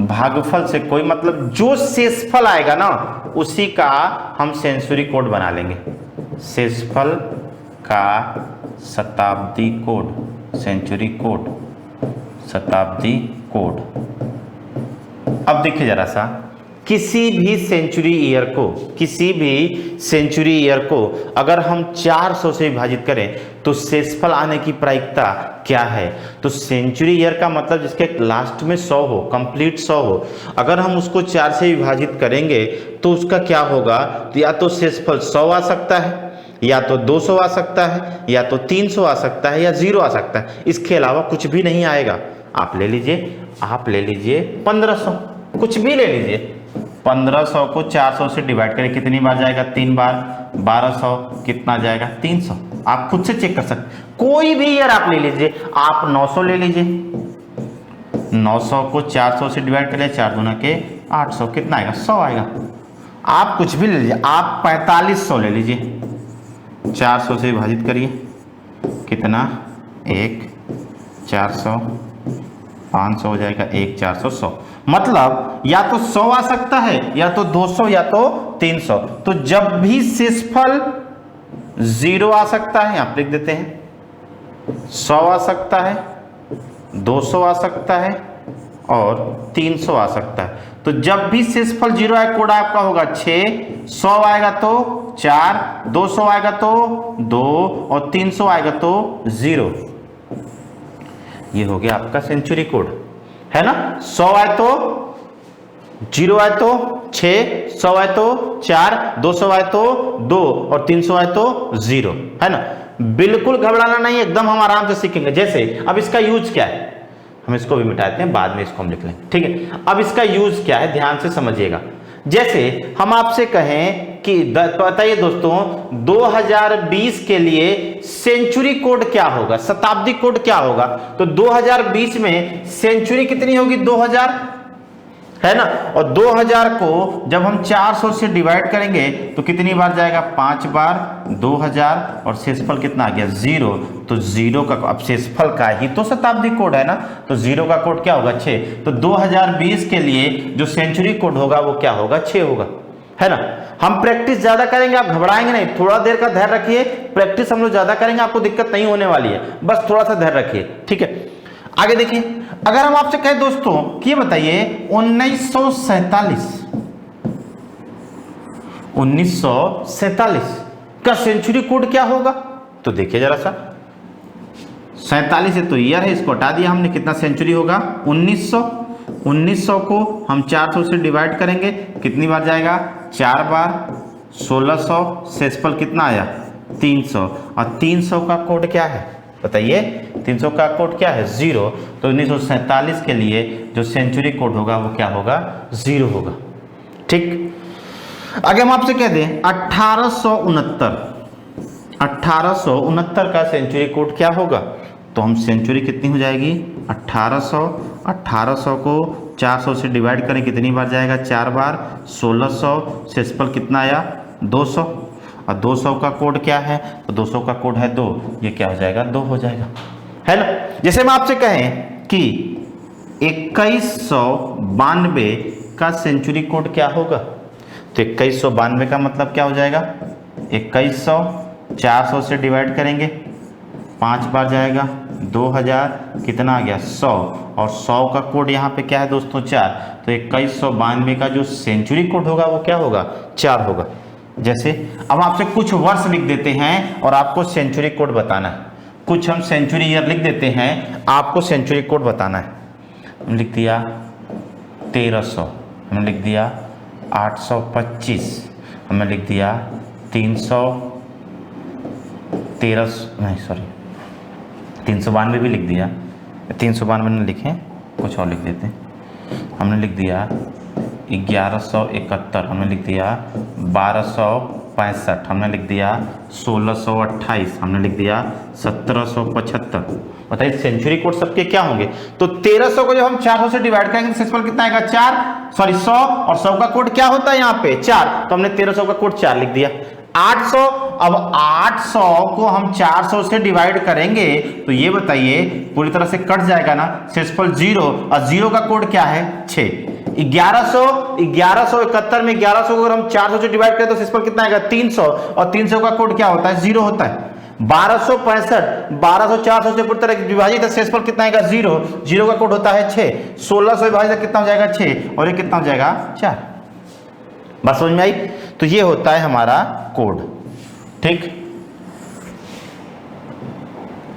भागफल से कोई मतलब जो शेषफल आएगा ना उसी का हम सेंचुरी कोड बना लेंगे, शेषफल का शताब्दी कोड, सेंचुरी कोड, शताब्दी कोड। अब देखिए जरा सा, किसी भी सेंचुरी ईयर को, किसी भी सेंचुरी ईयर को अगर हम 400 से विभाजित करें तो शेषफल आने की प्रायिकता क्या है। तो सेंचुरी ईयर का मतलब जिसके लास्ट में 100 हो, कंप्लीट 100 हो, अगर हम उसको 4 से विभाजित करेंगे तो उसका क्या होगा, तो या तो शेषफल 100 आ सकता है, या तो 200 आ सकता है, या तो 300 आ सकता है, या 0 आ सकता है, इसके अलावा कुछ भी नहीं आएगा। आप ले लीजिए, आप ले लीजिए 1500, कुछ भी ले लीजिए। 1500 को 400 से डिवाइड करें, कितनी बार जाएगा, 3 बार, 1200 कितना जाएगा 300। आप खुद से चेक कर सकते, कोई भी ईयर आप ले लीजिए, आप 900 ले लीजिए, 900 को 400 से डिवाइड करें, 4 दूना के 800 कितना आएगा 100 आएगा। आप कुछ भी ले लीजिए, आप 4500 ले लीजिए, 400 से विभाजित करिए, कितना 1 400, 500 हो जाएगा, 1 400 100, मतलब या तो 100 आ सकता है, या तो 200, या तो 300। तो जब भी शेषफल 0 आ सकता है, यहां लिख देते हैं, 100 आ सकता है, 200 आ सकता है और 300 आ सकता है। तो जब भी शेषफल 0 आए, कोड आपका होगा 6, 100 आएगा तो 4, 200 आएगा तो 2 और 300 आएगा तो 0। ये हो गया आपका सेंचुरी कोड, है ना। 100 आए तो 0 आए तो 6, 100 आए तो 4, 200 आए तो 2 और 300 आए तो 0, है ना। बिल्कुल घबराना नहीं, एकदम हम आराम से सीखेंगे। जैसे अब इसका यूज क्या है, हम इसको भी मिटा देते हैं, बाद में इसको हम लिख लेंगे, ठीक है। अब इसका यूज क्या है, ध्यान से समझिएगा। जैसे हम आपसे कहें कि बताइए दोस्तों, 2020 के लिए सेंचुरी कोड क्या होगा, शताब्दी कोड क्या होगा। तो 2020 में सेंचुरी कितनी होगी, 2000, है ना। और 2000 को जब हम 400 से डिवाइड करेंगे तो कितनी बार जाएगा, 5 बार, 2000 और शेषफल कितना आ गया 0। तो 0 का, अब शेषफल का ही तो शताब्दी कोड है ना, तो 0 का कोड क्या होगा 6। तो 2020 के लिए जो सेंचुरी कोड होगा वो क्या होगा, 6 होगा, है ना। हम प्रैक्टिस ज्यादा करेंगे, आप घबराएंगे नहीं, थोड़ा देर का धैर्य रखिए। प्रैक्टिस हम लोग ज्यादा करेंगे, आपको दिक्कत नहीं होने वाली है, बस थोड़ा सा धैर्य रखिए, ठीक है। आगे देखिए, अगर हम आपसे कहें दोस्तों कि ये बताइए 1947 का सेंचुरी कोड क्या होगा। तो देखिए जरा सा, 47 है तो ईयर है, इसको हटा दिया हमने, कितना सेंचुरी होगा 1900। 1900 को हम 400 से डिवाइड करेंगे, कितनी बार जाएगा 4 बार, 1600, शेषफल कितना आया 300। और 300 का कोड क्या है बताइए, 300 का कोड क्या है 0। तो 1947 के लिए जो सेंचुरी कोड होगा वो क्या होगा 0 होगा, ठीक। आगे हम आपसे कह दें 1869 का सेंचुरी कोड क्या होगा। तो हम सेंचुरी कितनी हो जाएगी 1800 को 400 से डिवाइड करें, कितनी बार जाएगा 4 बार, 1600, शेषफल कितना आया 200। और 200 का कोड क्या है, तो 200 का कोड है 2, ये क्या हो जाएगा 2 हो जाएगा, है ना। जैसे हम आपसे कहें कि 2192 का सेंचुरी कोड क्या होगा। तो 2192 का मतलब क्या हो जाएगा, 2100 400 से डिवाइड करेंगे, 5 बार जाएगा, 2000 कितना आ गया 100, और 100 का कोड यहाँ पे क्या है दोस्तों 4, तो 2192 का जो सेंचुरी कोड होगा वो क्या होगा 4 होगा। जैसे अब आपसे कुछ वर्ष लिख देते हैं और आपको सेंचुरी कोड बताना है, कुछ हम सेंचुरी ईयर लिख देते हैं, आपको सेंचुरी कोड बताना है। हमने लिख दिया 1300, हमने लिख दिया 825, हमने लिख दिया 392 भी लिख दिया, 392 नहीं लिखे, कुछ और लिख देते हैं। हमने लिख दिया 1171, हमने लिख दिया 1265, हमने लिख दिया 1628, हमने लिख दिया 1775। बताइए सेंचुरी कोड सबके क्या होंगे? तो 1300 को जब हम 400 से डिवाइड करेंगे तो शेषफल कितना आएगा 100, और 100 का कोड क्या होता है यहाँ पे 4, तो हमने 1300 का कोड 4 लिख दिया। 800, अब 800 को हम 400 से डिवाइड करेंगे तो ये बताइए पूरी तरह से कट जाएगा ना, शेषफल 0, और 0 का कोड क्या है 6। 1171 में 1100 को अगर हम 400 से डिवाइड करें तो शेषफल कितना आएगा 300, और 300 का कोड क्या होता है 0 होता है। 1265 400 से पूरी तरह विभाजित है, शेषफल कितना आएगा 0, 0 का कोड होता है 6। 1600 विभाजित कितना हो जाएगा 6, और ये कितना हो जाएगा 4। बात समझ में आई? तो ये होता है हमारा कोड, ठीक।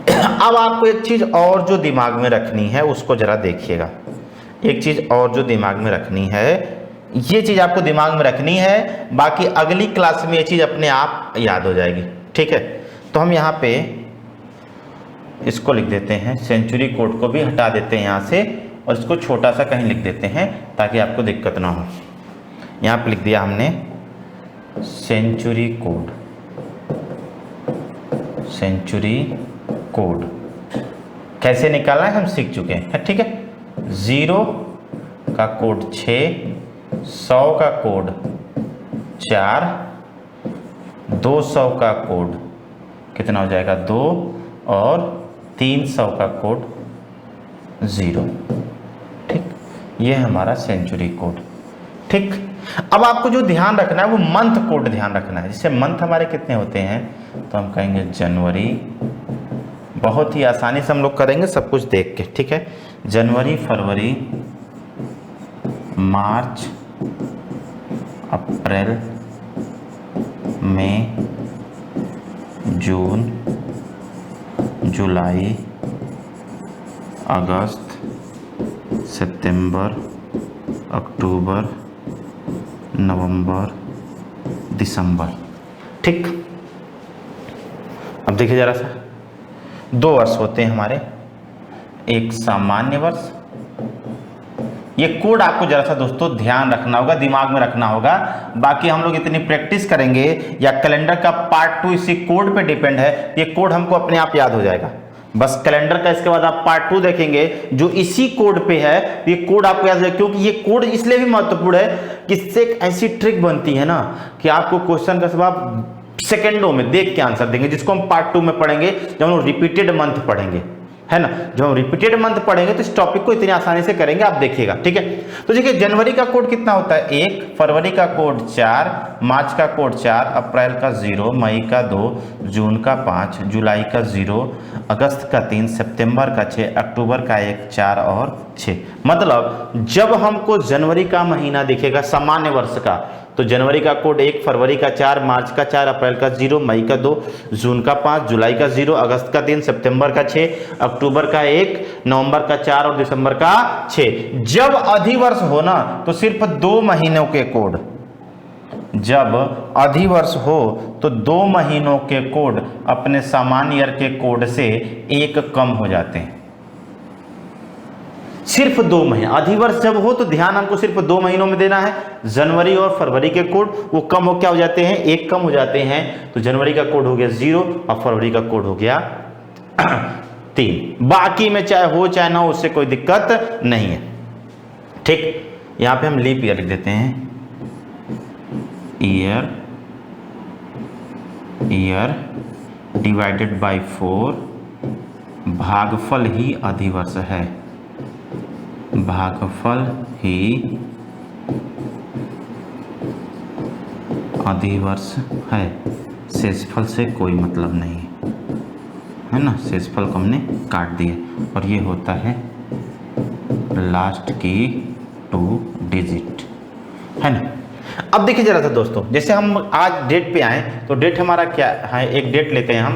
अब आपको एक चीज और जो दिमाग में रखनी है उसको जरा देखिएगा, एक चीज और जो दिमाग में रखनी है, ये चीज आपको दिमाग में रखनी है, बाकी अगली क्लास में ये चीज अपने आप याद हो जाएगी, ठीक है। तो हम यहाँ पे इसको लिख देते हैं, सेंचुरी कोड को भी हटा देते हैं यहाँ से, और इसको छोटा सा कहीं लिख देते हैं ताकि आपको दिक्कत ना हो। यहाँ पे लिख दिया हमने सेंचुरी कोड, सेंचुरी कोड कैसे निकालना है हम सीख चुके हैं, ठीक है। 0 का कोड 6, 100 का कोड 4, 200 का कोड कितना हो जाएगा 2, और 300 का कोड 0, ठीक। ये है हमारा सेंचुरी कोड, ठीक। अब आपको जो ध्यान रखना है वो मंथ कोड ध्यान रखना है। जैसे मंथ हमारे कितने होते हैं तो हम कहेंगे जनवरी, बहुत ही आसानी से हम लोग करेंगे सब कुछ देख के, ठीक है। जनवरी, फरवरी, मार्च, अप्रैल, मई, जून, जुलाई, अगस्त, सितंबर, अक्टूबर, नवंबर, दिसंबर, ठीक। अब देखिए जरा सा, 2 वर्ष होते हैं हमारे, एक सामान्य वर्ष। ये कोड आपको जरा सा दोस्तों ध्यान रखना होगा, दिमाग में रखना होगा, बाकी हम लोग इतनी प्रैक्टिस करेंगे या कैलेंडर का पार्ट 2 इसी कोड पे डिपेंड है, ये कोड हमको अपने आप याद हो जाएगा। बस कैलेंडर का इसके बाद आप पार्ट 2 देखेंगे जो इसी कोड पे है, ये कोड आपको याद है, क्योंकि ये कोड इसलिए भी महत्वपूर्ण है कि इससे एक ऐसी ट्रिक बनती है ना कि आपको क्वेश्चन का जवाब सेकंडों में देख के आंसर देंगे, जिसको हम पार्ट 2 में पढ़ेंगे जब हम रिपीटेड मंथ पढ़ेंगे, है ना। जब हम रिपीटेड मंथ पढ़ेंगे तो इस टॉपिक को इतनी आसानी से करेंगे, आप देखिएगा, ठीक है। तो देखिए जनवरी का कोड कितना होता है 1, फरवरी का कोड 4, मार्च का कोड 4, अप्रैल का 0, मई का 2, जून का 5, जुलाई का 0, अगस्त का 3, सितंबर का 6, अक्टूबर का 1, 4 और 6। मतलब जब हमको जनवरी का महीना दिखेगा सामान्य वर्ष का, तो जनवरी का कोड 1, फरवरी का 4, मार्च का 4, अप्रैल का 0, मई का 2, जून का 5, जुलाई का 0, अगस्त का 3, सितंबर का 6, अक्टूबर का 1, नवंबर का 4 और दिसंबर का 6। जब अधिवर्ष हो ना तो सिर्फ 2 महीनों के कोड, जब अधिवर्ष हो तो 2 महीनों के कोड अपने सामान्य ईयर के कोड से 1 कम हो जाते हैं। सिर्फ 2 महीने अधिवर्ष जब हो तो ध्यान हमको सिर्फ 2 महीनों में देना है। जनवरी और फरवरी के कोड वो कम हो क्या हो जाते हैं 1 कम हो जाते हैं, तो जनवरी का कोड हो गया 0 और फरवरी का कोड हो गया 3। बाकी में चाहे हो चाहे ना हो उससे कोई दिक्कत नहीं है, ठीक। यहां पे हम लीप ईयर लिख देते हैं, ईयर डिवाइडेड बाय 4, भागफल ही अधिवर्ष है, भागफल ही अधिवर्ष है, शेषफल से कोई मतलब नहीं है ना, शेषफल को हमने काट दिया और ये होता है लास्ट की 2 डिजिट, है ना। अब देखिए जरा सा दोस्तों, जैसे हम आज डेट पे आए तो डेट हमारा क्या है, एक डेट लेते हैं हम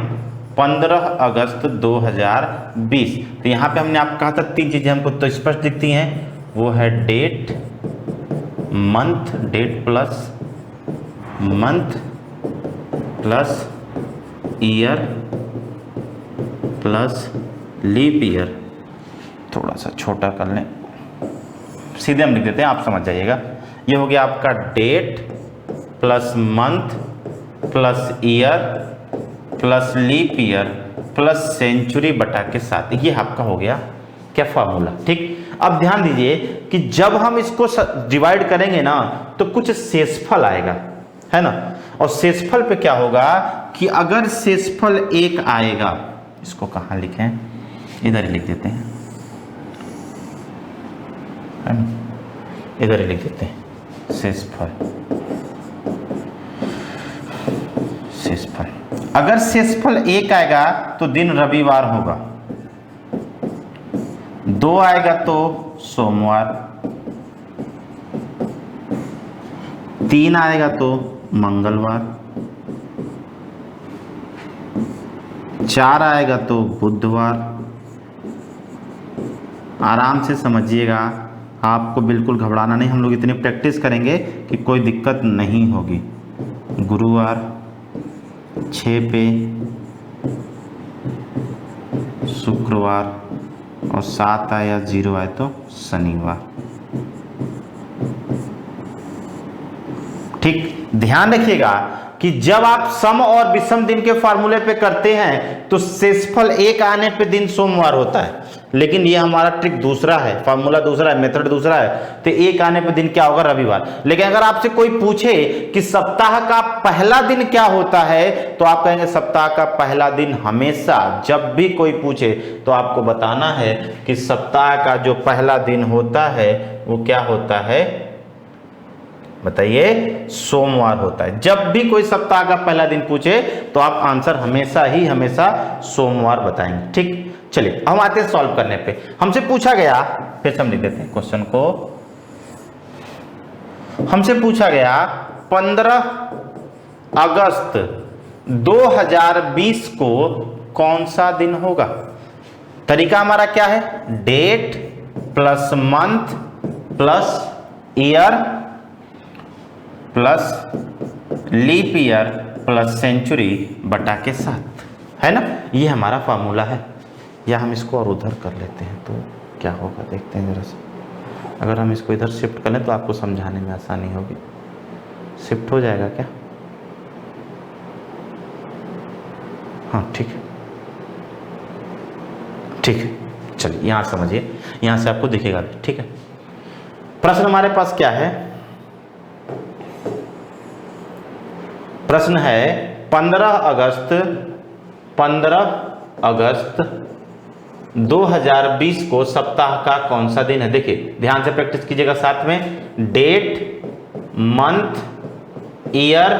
15 अगस्त 2020। तो यहाँ पे हमने आप कहा था 3 चीजें हमको तो स्पष्ट दिखती हैं, वो है date, month, date plus month plus year plus leap year. थोड़ा सा छोटा कर लें, सीधे हम लिख देते हैं, आप समझ जाइएगा। ये हो गया आपका date plus month plus year plus leap year plus century बटा के 7, ये आपका हो गया क्या फार्मूला, ठीक। अब ध्यान दीजिए कि जब हम इसको डिवाइड करेंगे ना तो कुछ शेषफल आएगा, है ना। और शेषफल पे क्या होगा कि अगर शेषफल 1 आएगा, इसको कहाँ लिखें, इधर ही लिख देते हैं, है ना, इधर ही लिख देते हैं शेषफल। शेषफल अगर शेषफल 1 आएगा तो दिन रविवार होगा, 2 आएगा तो सोमवार, 3 आएगा तो मंगलवार, 4 आएगा तो बुधवार। आराम से समझिएगा, आपको बिल्कुल घबराना नहीं, हम लोग इतनी प्रैक्टिस करेंगे कि कोई दिक्कत नहीं होगी। गुरुवार 6 पे, शुक्रवार, और 7 आए या 0 आए तो शनिवार, ठीक। ध्यान रखिएगा कि जब आप सम और विषम दिन के फॉर्मूले पे करते हैं तो शेषफल 1 आने पे दिन सोमवार होता है, लेकिन ये हमारा ट्रिक दूसरा है, फार्मूला दूसरा है, मेथड दूसरा है। तो 1 आने पे दिन क्या होगा, रविवार। लेकिन अगर आपसे कोई पूछे कि सप्ताह का पहला दिन क्या होता है तो आप कहेंगे सप्ताह का पहला दिन हमेशा, जब भी कोई पूछे तो आपको बताना है कि सप्ताह का जो पहला दिन होता है वो क्या होता है, बताइए, सोमवार होता है। जब भी कोई सप्ताह का पहला दिन पूछे तो आप आंसर हमेशा सोमवार बताएंगे, ठीक। चलिए हम आते हैं सॉल्व करने पे। हमसे पूछा गया, फिर से हम लिख देते हैं क्वेश्चन को। हमसे पूछा गया 15 अगस्त 2020 को कौन सा दिन होगा। तरीका हमारा क्या है, date plus month plus year plus leap year plus century बटा के 7, है ना। ये हमारा फार्मूला है। या हम इसको और उधर कर लेते हैं तो क्या होगा, देखते हैं जरा सा। अगर हम इसको इधर शिफ्ट कर लें तो आपको समझाने में आसानी होगी। शिफ्ट हो जाएगा क्या, हाँ ठीक है, ठीक है। चलिए यहाँ समझिए, यहाँ से आपको दिखेगा, ठीक है। प्रश्न हमारे पास क्या है, प्रश्न है 15 अगस्त 2020 को सप्ताह का कौन सा दिन है। देखिए ध्यान से प्रैक्टिस कीजिएगा साथ में, date, month, year,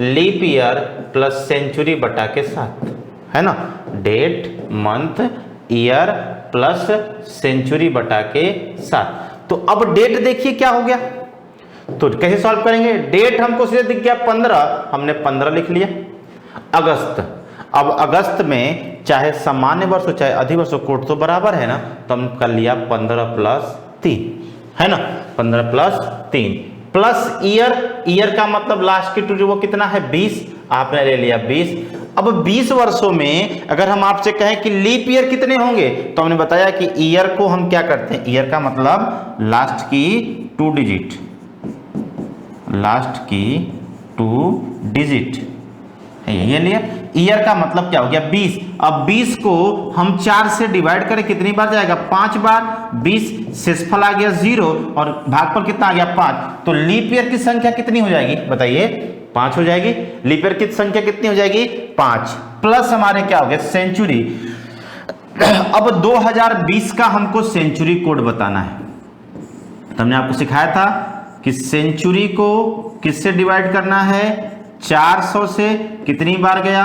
leap year plus century बटा के 7, है ना। Date, month, year plus century बटा के 7। तो अब डेट देखिए क्या हो गया, तो कैसे सॉल्व करेंगे। डेट हमको सीधे दिख गया 15, हमने 15 लिख लिया। अगस्त, अब अगस्त में चाहे सामान्य वर्ष हो चाहे अधिवर्ष हो, कोट तो बराबर है ना, तो हम कर लिया 15 + 3, है ना, 15 + 3 प्लस ईयर का मतलब लास्ट की 2 वो कितना है 20, आपने ले लिया 20। अब 20 वर्षों में अगर हम आपसे कहें कि लीप ईयर कितने होंगे, तो हमने बताया कि ईयर को हम क्या करते हैं, ईयर का मतलब लास्ट की 2 डिजिट, लास्ट की 2 डिजिट ये लिया। ईयर का मतलब क्या हो गया 20। अब 20 को हम 4 से डिवाइड करें कितनी बार जाएगा, 5 बार। 20 शेषफल आ गया 0 और भागफल कितना आ गया 5, तो लीप ईयर की संख्या कितनी हो जाएगी बताइए, 5 हो जाएगी। लीप ईयर की संख्या कितनी हो जाएगी 5, प्लस हमारे क्या हो गया सेंचुरी। अब 2020 का हमको सेंचुरी कोड बताना है। तो हमने आपको सिखाया था कि सेंचुरी को किससे डिवाइड करना है, 400 से कितनी बार गया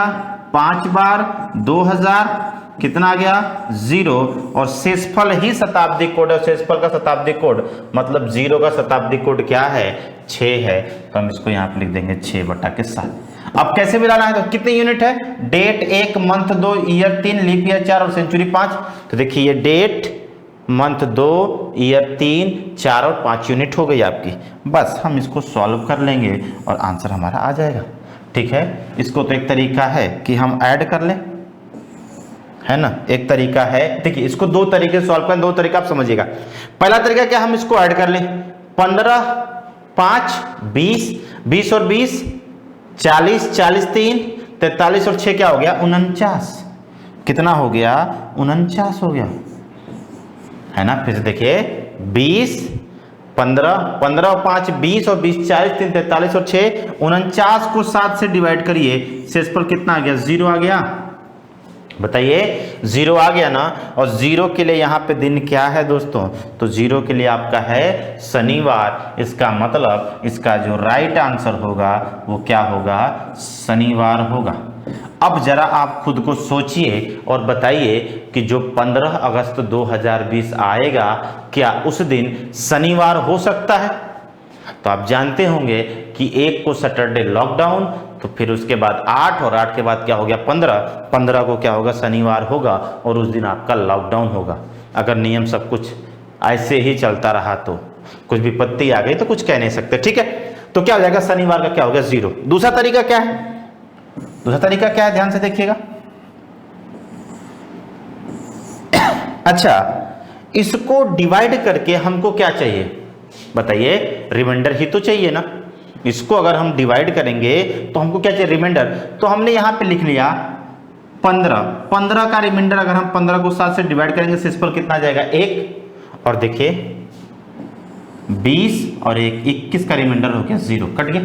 5 बार 2000 कितना आ गया 0, और शेषफल ही शताब्दी कोड है। शेषफल का शताब्दी कोड मतलब 0 का शताब्दी कोड क्या है 6 है, तो हम इसको यहाँ पे लिख देंगे 6/7। अब कैसे मिलाना है, तो कितने यूनिट है, date 1, month 2, year 3, leap year 4 और सेंचुरी 5। तो देखिए ये डेट, मंथ 2, ईयर 3, 4 और 5 यूनिट हो गई आपकी। बस हम इसको सॉल्व कर लेंगे और आंसर हमारा आ जाएगा। ठीक है, इसको तो एक तरीका है कि हम ऐड कर लें, है ना, एक तरीका है। देखिए इसको दो तरीके से सॉल्व करें, दो तरीका आप समझिएगा। पहला तरीका क्या, हम इसको ऐड कर लें, 15, 5, 20, 20 और 20 40, 40 3 43 और 6 क्या हो गया 49। कितना हो गया 49 हो गया, है ना। फिर से देखिए 20, 15, 15 और 5 20 और 20 40 3 43 और 6 49 को 7 से डिवाइड करिए, शेषफल कितना आ गया 0 आ गया। बताइए 0 आ गया ना, और 0 के लिए यहाँ पे दिन क्या है दोस्तों, तो 0 के लिए आपका है शनिवार। इसका मतलब इसका जो राइट आंसर होगा वो क्या होगा, शनिवार होगा। अब जरा आप खुद को सोचिए और बताइए कि जो 15 अगस्त 2020 आएगा क्या उस दिन शनिवार हो सकता है। तो आप जानते होंगे कि 1 को सैटरडे लॉकडाउन, तो फिर उसके बाद 8 और 8 के बाद क्या हो गया 15, 15 को क्या होगा शनिवार होगा और उस दिन आपका लॉकडाउन होगा। अगर नियम सब कुछ ऐसे ही चलता रहा तो कुछ विपत्ति आ गई तो कुछ कह नहीं सकते। ठीक है, तो क्या हो जाएगा शनिवार का क्या हो गया 0। दूसरा तरीका क्या है, दूसरा तरीका क्या है, ध्यान से देखिएगा। अच्छा, इसको डिवाइड करके हमको क्या चाहिए बताइए, रिमाइंडर ही तो चाहिए ना। इसको अगर हम डिवाइड करेंगे तो हमको क्या चाहिए, रिमाइंडर। तो हमने यहां पे लिख लिया 15, 15 का रिमाइंडर अगर हम 15 को 7 से डिवाइड करेंगे शेषफल कितना आ जाएगा 1, और देखिए 20 और 1 21 का रिमाइंडर हो गया 0, कट गया,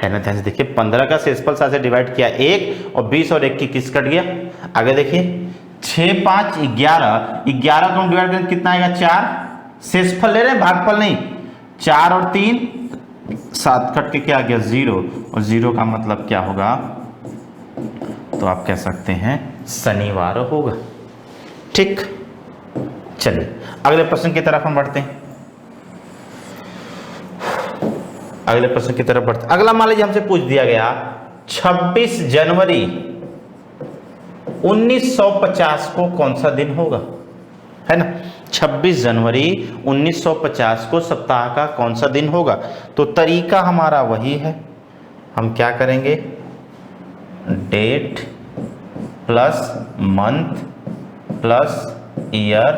है ना। ध्यान से देखिए 15 का शेषफल 7 से डिवाइड किया 1 और 20 और 1 21 कट गया। आगे देखिए 6 5 11, 11 को हम डिवाइड करेंगे कितना आएगा 4, शेषफल ले रहे हैं भागफल नहीं, 4 और 3 7 कट के क्या आ गया 0, और 0 का मतलब क्या होगा, तो आप कह सकते हैं शनिवार होगा। ठीक, चलिए अगले प्रश्न की तरफ हम बढ़ते हैं। अगले प्रश्न की तरफ बढ़ते, अगला मान लीजिए हमसे पूछ दिया गया 26 जनवरी 1950 को कौन सा दिन होगा, है ना। 26 जनवरी 1950 को सप्ताह का कौन सा दिन होगा। तो तरीका हमारा वही है, हम क्या करेंगे, date plus month plus year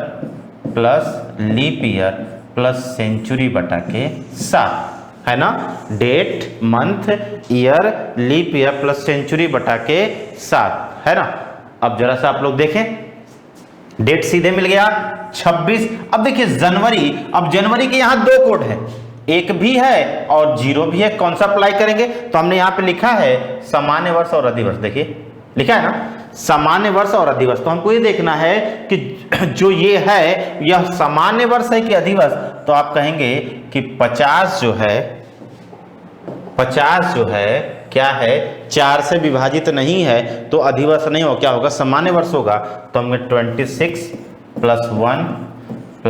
plus leap year plus century बटा के 7, है ना। Date month year leap year plus century बटा के 7, है ना। अब जरा सा आप लोग देखें, डेट सीधे मिल गया 26। अब देखिए जनवरी, अब जनवरी के यहां 2 कोड है, 1 भी है और 0 भी है। कौन सा अप्लाई करेंगे, तो हमने यहां पे लिखा है सामान्य वर्ष और अधिवर्ष, देखिए लिखा है ना सामान्य वर्ष और अधिवर्ष। तो हमको ये देखना है कि जो ये है यह सामान्य वर्ष है कि अधिवर्ष। तो आप कहेंगे कि 50 जो है, 50 जो है क्या है 4 से विभाजित नहीं है तो अधिवर्ष नहीं हो, क्या होगा सामान्य वर्ष होगा। तो हमें 26 + 1 +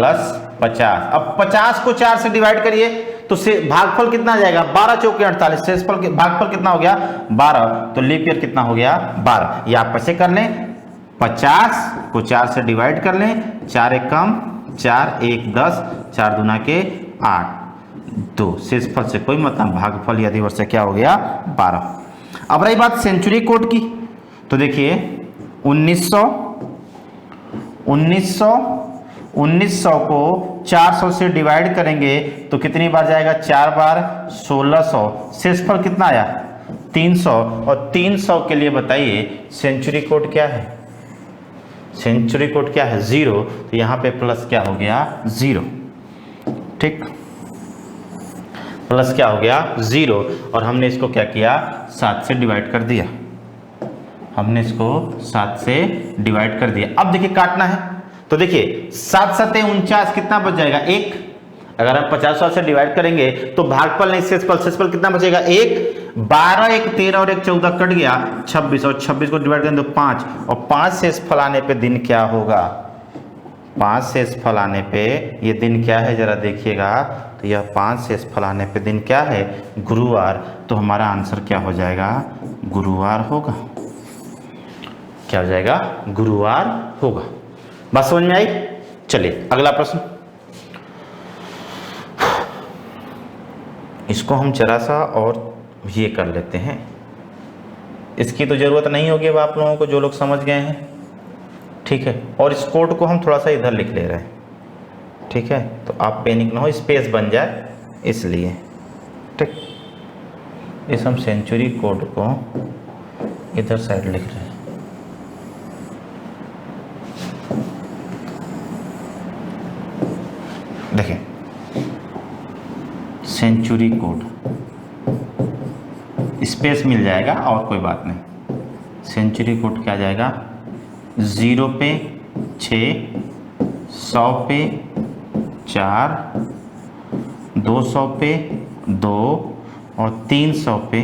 50। अब 50 को 4 से डिवाइड करिए तो से भागफल कितना आ जाएगा 12 चौके 48, शेषफल भागफल कितना हो गया 12, तो लीप ईयर कितना हो गया 12। ये आप ऐसे कर लें, 50 को 4 से डिवाइड कर लें, 4 1 कम 4 1 10, 4 दूना के 8, 2 शेषफल से कोई मतलब, भागफल या अधिवर्ष से क्या हो गया 12। अब रही बात सेंचुरी कोड की, तो देखिए 1900 को 400 से डिवाइड करेंगे तो कितनी बार जाएगा 4 बार 1600, शेषफल कितना आया 300, और 300 के लिए बताइए सेंचुरी कोड क्या है, सेंचुरी कोड क्या है 0, तो यहाँ पे प्लस क्या हो गया 0, ठीक, प्लस क्या हो गया 0, और हमने इसको क्या किया 7 से डिवाइड कर दिया, हमने इसको 7 से डिवाइड कर दिया। अब देखिए काटना है, तो देखिए 7 7 49 कितना बच जाएगा 1। अगर हम 50 से डिवाइड करेंगे तो भागफल नहीं शेषफल, शेषफल कितना बचेगा 1, 12 एक 13 और एक 14 कट गया 26, और 26 को डिवाइड करें तो 5, और 5 से इस फलाने पे दिन क्या होगा, 5 से इस फलाने पे ये दिन क्या है जरा देखिएगा, तो यह 5 से इस फलाने पे दिन क्या है, गुरुवार। तो हमारा आंसर क्या हो जाएगा, गुरुवार होगा। क्या हो जाएगा, गुरुवार होगा। बात समझ में आई? चलिए अगला प्रश्न, इसको हम जरा सा और ये कर लेते हैं, इसकी तो जरूरत नहीं होगी अब आप लोगों को, जो लोग समझ गए हैं, ठीक है। और इस कोड को हम थोड़ा सा इधर लिख ले रहे हैं, ठीक है, तो आप पैनिक ना हो, स्पेस बन जाए इसलिए, ठीक। इस हम सेंचुरी कोड को इधर साइड लिख रहे हैं। देखिए सेंचुरी कोड, स्पेस मिल जाएगा और कोई बात नहीं। सेंचुरी कोड क्या आ जाएगा, 0 पे 6, 100 पे 4, 200 पे 2 और 300 पे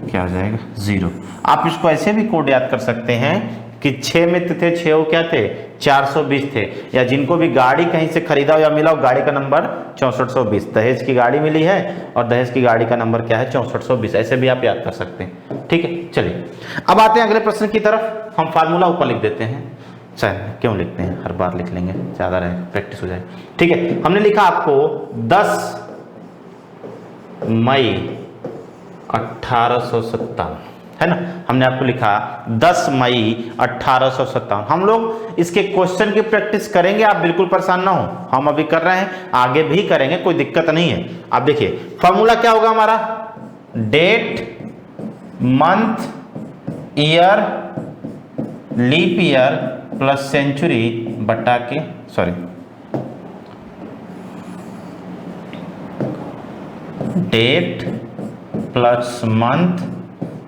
क्या आ जाएगा 0। आप इसको ऐसे भी कोड याद कर सकते हैं कि 6 में थे, 6 क्या थे, 420 थे, या जिनको भी गाड़ी कहीं से खरीदा हो या मिला हो, गाड़ी का नंबर 6420, दहेज की गाड़ी मिली है और दहेज की गाड़ी का नंबर क्या है, 6420, ऐसे भी आप याद कर सकते हैं, ठीक है। चलिए अब आते हैं अगले प्रश्न की तरफ। हम फार्मूला ऊपर लिख देते हैं, चाहे क्यों लिखते हैं, हर बार लिख लेंगे, ज़्यादा रहे, प्रैक्टिस हो जाए, ठीक है। हमने लिखा आपको 10 मई 1857, है ना, हमने आपको लिखा 10 मई 1857। हम लोग इसके क्वेश्चन की प्रैक्टिस करेंगे, आप बिल्कुल परेशान ना हो, हम अभी कर रहे हैं, आगे भी करेंगे, कोई दिक्कत नहीं है। आप देखिए फॉर्मूला क्या होगा हमारा, date, month, year, leap year plus century बटा के, sorry, date plus month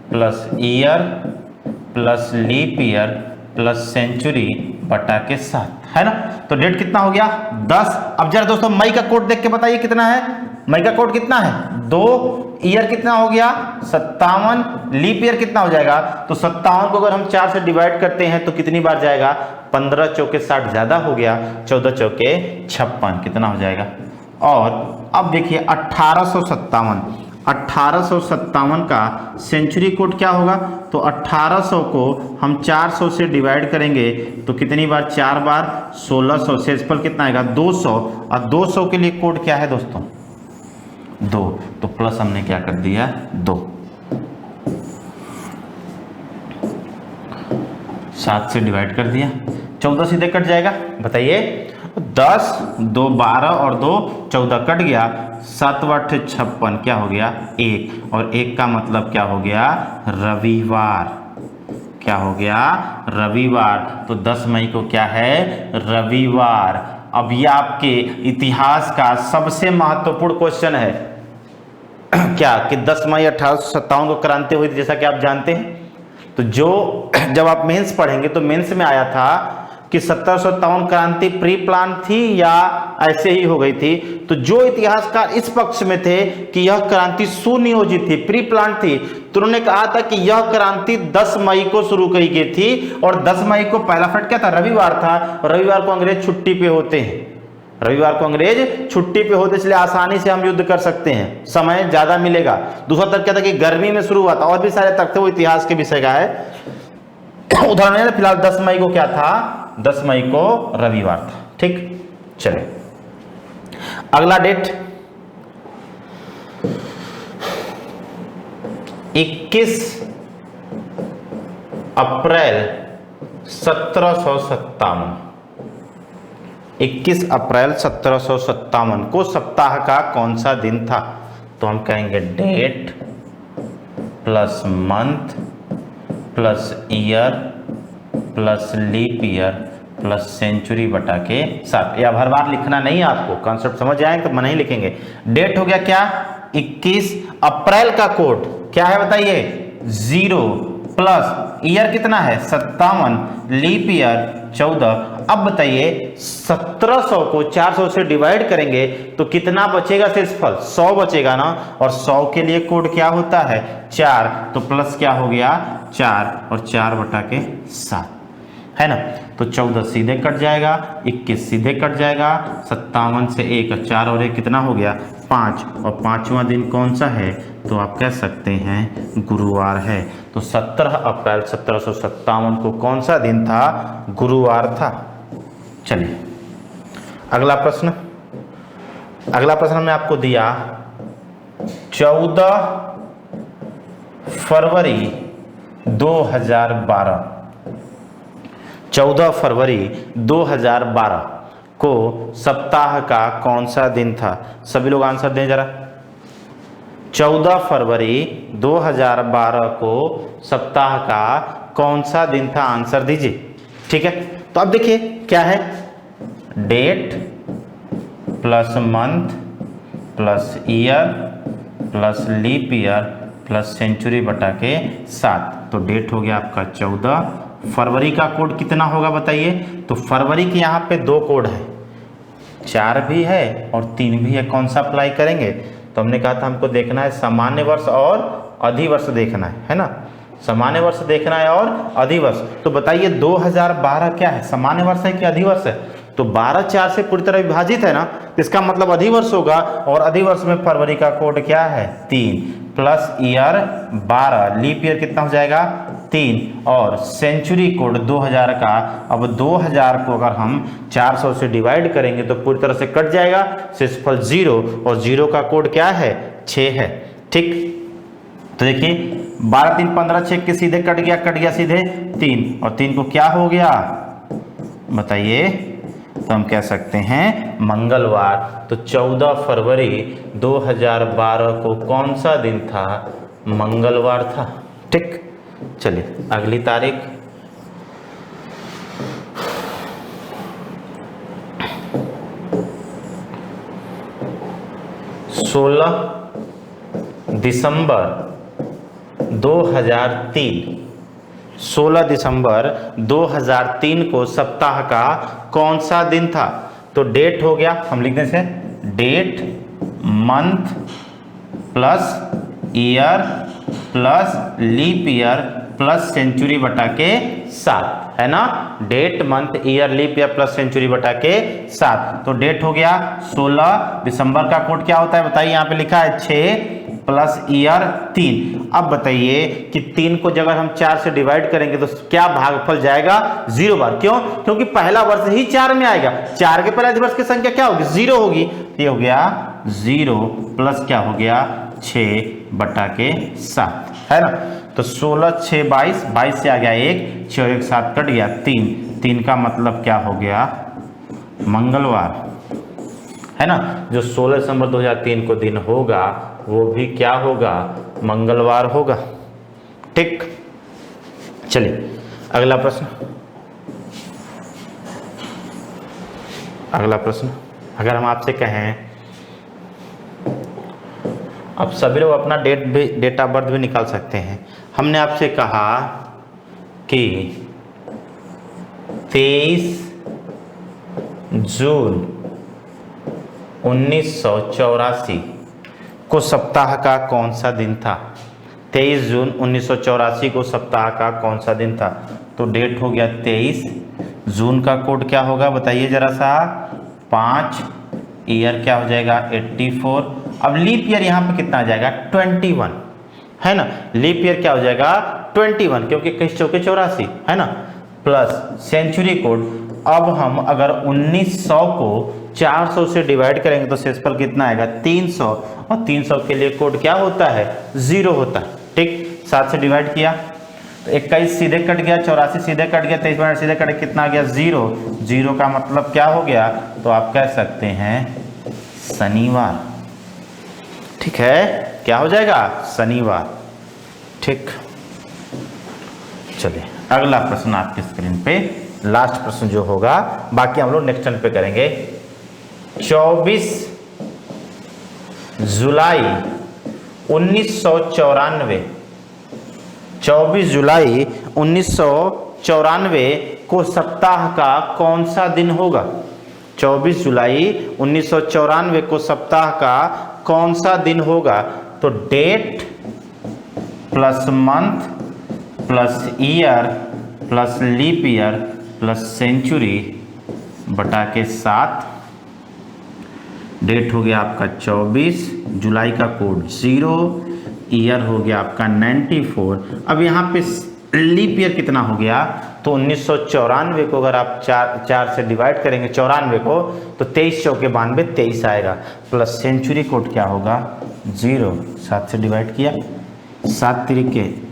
plus year plus leap year plus century बटा के 7, है ना। तो डेट कितना हो गया 10। अब जरा दोस्तों मई का कोड देख के बताइए कितना है, मई का कोड कितना है 2, ईयर कितना हो गया 57, लीप ईयर कितना हो जाएगा, तो 57 को अगर हम 4 से डिवाइड करते हैं तो कितनी बार जाएगा, 15 चौके 60 ज्यादा हो गया, 14 चौके 56 कितना हो जाएगा। और अब देखिए 1857 का सेंचुरी कोड क्या होगा, तो 1800 को हम 400 से डिवाइड करेंगे तो कितनी बार, 4 बार, 1600 से इस पर कितना आएगा 200, और 200 के लिए कोड क्या है दोस्तों 2, तो प्लस हमने क्या कर दिया 2, 7 से डिवाइड कर दिया, 14 सीधे कट जाएगा, बताइए 10, 2 12 और 2 14 कट गया, 7 8 56 क्या हो गया 1, और 1 का मतलब क्या हो गया रविवार, क्या हो गया रविवार। तो 10 मई को क्या है रविवार। अब ये आपके इतिहास का सबसे महत्वपूर्ण क्वेश्चन है क्या कि 10 मई 1857 को क्रांति हुई थी, जैसा कि आप जानते हैं। तो जो जब आप मेंस पढ़ेंगे तो मेंस में आया था कि 1757 क्रांति प्री प्लान थी या ऐसे ही हो गई थी, तो जो इतिहासकार इस पक्ष में थे कि यह क्रांति सुनियोजित थी, प्री प्लान थी, तो उन्होंने कहा था कि यह क्रांति 10 मई को शुरू की गई थी, और 10 मई को पहला फट क्या था रविवार था, और रविवार को अंग्रेज छुट्टी पे होते हैं, रविवार को अंग्रेज छुट्टी पे होते, इसलिए आसानी से हम युद्ध कर सकते हैं, समय ज्यादा मिलेगा। दूसरा तर्क क्या था कि गर्मी में शुरू हुआ था, और भी सारे तर्क थे, वो इतिहास के विषय का है, उदाहरण फिलहाल 10 मई को क्या था, 10 मई को रविवार था, ठीक। चले अगला डेट 21 अप्रैल 1757, 21 अप्रैल 1757 को सप्ताह का कौन सा दिन था, तो हम कहेंगे date plus month plus year plus leap year plus century बटा के 7। या हर बार लिखना नहीं है आपको, कॉन्सेप्ट समझ जाएंगे तो मन ही लिखेंगे। डेट हो गया क्या 21, अप्रैल का कोड क्या है बताइए 0, प्लस ईयर कितना है 57, लीप ईयर 14, अब बताइए 1700 को 400 से डिवाइड करेंगे तो कितना बचेगा शेषफल? 100 बचेगा ना, और 100 के लिए कोड क्या होता है? 4, तो प्लस क्या हो गया? 4 और 4/7 है ना। तो 14 सीधे कट जाएगा, 21 सीधे कट जाएगा, 57 से 1 4 और 1 कितना हो गया? 5, और 5वां दिन कौन सा है? तो आप कह सकते हैं गुरुवार है। तो 17 अप्रैल 1757 को कौन सा दिन था? गुरुवार था। चलिए अगला प्रश्न। अगला प्रश्न हमने आपको दिया 14 फरवरी 2012। 14 फरवरी 2012 को सप्ताह का कौन सा दिन था? सभी लोग आंसर दें जरा। 14 फरवरी 2012 को सप्ताह का कौन सा दिन था? आंसर दीजिए। ठीक है, तो अब देखिए क्या है, date plus month plus year plus leap year plus century बटा के 7। तो डेट हो गया आपका 14। फरवरी का कोड कितना होगा बताइए? तो फरवरी के यहाँ पे 2 कोड है, 4 भी है और 3 भी है। कौन सा अप्लाई करेंगे? तो हमने कहा था हमको देखना है सामान्य वर्ष और अधिवर्ष देखना है ना। सामान्य वर्ष देखना है और अधिवर्ष। तो बताइए 2012 क्या है, सामान्य वर्ष है कि अधिवर्ष है? तो 12 4 से पूरी तरह विभाजित है ना, इसका मतलब अधिवर्ष होगा। और अधिवर्ष में फरवरी का कोड क्या है? 3 प्लस ईयर 12, लीप ईयर कितना हो जाएगा? 3, और सेंचुरी कोड 2000 का। अब 2000 को अगर हम 400 से डिवाइड करेंगे तो पूरी तरह से कट जाएगा, शेषफल 0, और 0 का कोड क्या है? 6 है। ठीक, तो देखिए 12 3 15, 6 के सीधे कट गया सीधे 3, और 3 को क्या हो गया बताइए? तो हम कह सकते हैं मंगलवार। तो 14 फरवरी 2012 को कौन सा दिन था? मंगलवार था। ठीक, चलिए अगली तारीख। दिसंबर 2003। 16 दिसंबर 2003 को सप्ताह का कौन सा दिन था? तो डेट हो गया, हम लिख दें से date month plus year plus leap year plus century बटा के 7 है ना। Date month year leap year plus century बटा के 7। तो डेट हो गया 16। दिसंबर का कोड क्या होता है बताइए? यहाँ पे लिखा है 6 प्लस ईयर 3। अब बताइए कि 3 को जब हम 4 से डिवाइड करेंगे तो क्या भागफल जाएगा? 0 बार। क्यों? क्योंकि पहला वर्ष ही 4 में आएगा। 4 के पहले अधिवर्ष की संख्या क्या होगी? 0 होगी। ये हो गया 0 प्लस क्या हो गया? 6 बटा के 7 है ना। तो 16 6 22, 22 से आ गया 1, 6 और 1 7 कट गया 3। 3 का मतलब क्या हो गया? मंगलवार है ना। जो 16 दिसंबर 2003 को दिन होगा वो भी क्या होगा? मंगलवार होगा। ठीक, चलिए अगला प्रश्न। अगला प्रश्न, अगर हम आपसे कहें, अब सभी लोग अपना डेट ऑफ बर्थ भी निकाल सकते हैं। हमने आपसे कहा कि 23 जून 1984 को सप्ताह का कौन सा दिन था? 23 जून 1984 को सप्ताह का कौन सा दिन था? तो डेट हो गया 23। जून का कोड क्या होगा बताइए जरा सा? 5, ईयर क्या हो जाएगा? 84। अब लीप ईयर यहाँ पे कितना आ जाएगा? 21 है ना। लीप ईयर क्या हो जाएगा? 21, क्योंकि 21 चौके 84 है ना। Plus century code. अब हम अगर 1900 को 400 से डिवाइड करेंगे तो शेषफल कितना आएगा? 300, और 300 के लिए कोड क्या होता है? 0 होता है। ठीक, 7 से डिवाइड किया तो 21 सीधे कट गया, 84 सीधे कट गया, 23 सीधे कट, कितना आ गया? 0। 0 का मतलब क्या हो गया? तो आप कह सकते हैं शनिवार। ठीक है, क्या हो जाएगा? शनिवार। ठीक, चलिए अगला प्रश्न आपकी स्क्रीन पे, लास्ट प्रश्न जो होगा, बाकी हम लोग नेक्स्ट टर्न पे करेंगे। 24 जुलाई 1994, 24 जुलाई 1994 को सप्ताह का कौन सा दिन होगा? 24 जुलाई 1994 को सप्ताह का कौन सा दिन होगा? तो date plus month plus year plus leap year plus century बटा के 7। डेट हो गया आपका 24, जुलाई का कोड 0, ईयर हो गया आपका 94। अब यहाँ पे लीप ईयर कितना हो गया? तो 1994 को अगर आप 4 से डिवाइड करेंगे 94 को, तो 23 चौके 92, 23 आएगा। प्लस सेंचुरी कोड क्या होगा? 0। 7 से डिवाइड किया, 7 तरीके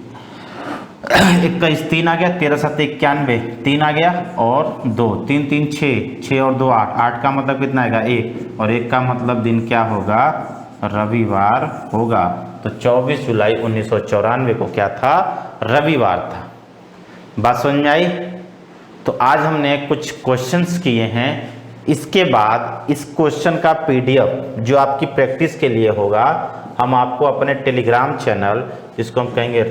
21, 3 आ गया, 13 7 91, 3 आ गया और 2, 3 3 6, 6 और 2 8, 8 का मतलब कितना आएगा? 1, और 1 का मतलब दिन क्या होगा? रविवार होगा। तो 24 जुलाई 1994 को क्या था? रविवार था। बात समझ में आई? तो आज हमने कुछ क्वेश्चंस किए हैं। इसके बाद इस क्वेश्चन का पीडीएफ जो आपकी प्रैक्टिस के लिए होगा, हम आपको अपने टेलीग्राम चैनल, जिसको हम कहेंगे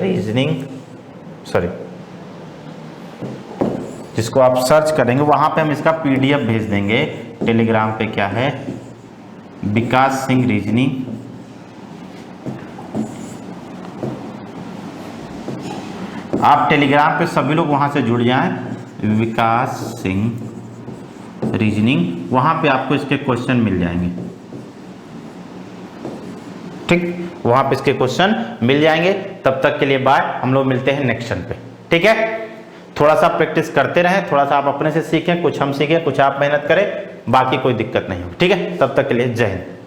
जिसको आप सर्च करेंगे, वहां पे हम इसका पीडीएफ भेज देंगे। टेलीग्राम पे क्या है? विकास सिंह रीजनिंग। आप टेलीग्राम पे सभी लोग वहां से जुड़ जाएं, विकास सिंह रीजनिंग, वहां पे आपको इसके क्वेश्चन मिल जाएंगे। ठीक, वहां पे इसके क्वेश्चन मिल जाएंगे। तब तक के लिए बाय, हम लोग मिलते हैं नेक्स्ट पे। ठीक है, थोड़ा सा प्रैक्टिस करते रहें, थोड़ा सा आप अपने से सीखें, कुछ हम सीखें, कुछ आप मेहनत करें, बाकी कोई दिक्कत नहीं हो। ठीक है, तब तक के लिए जय हिंद।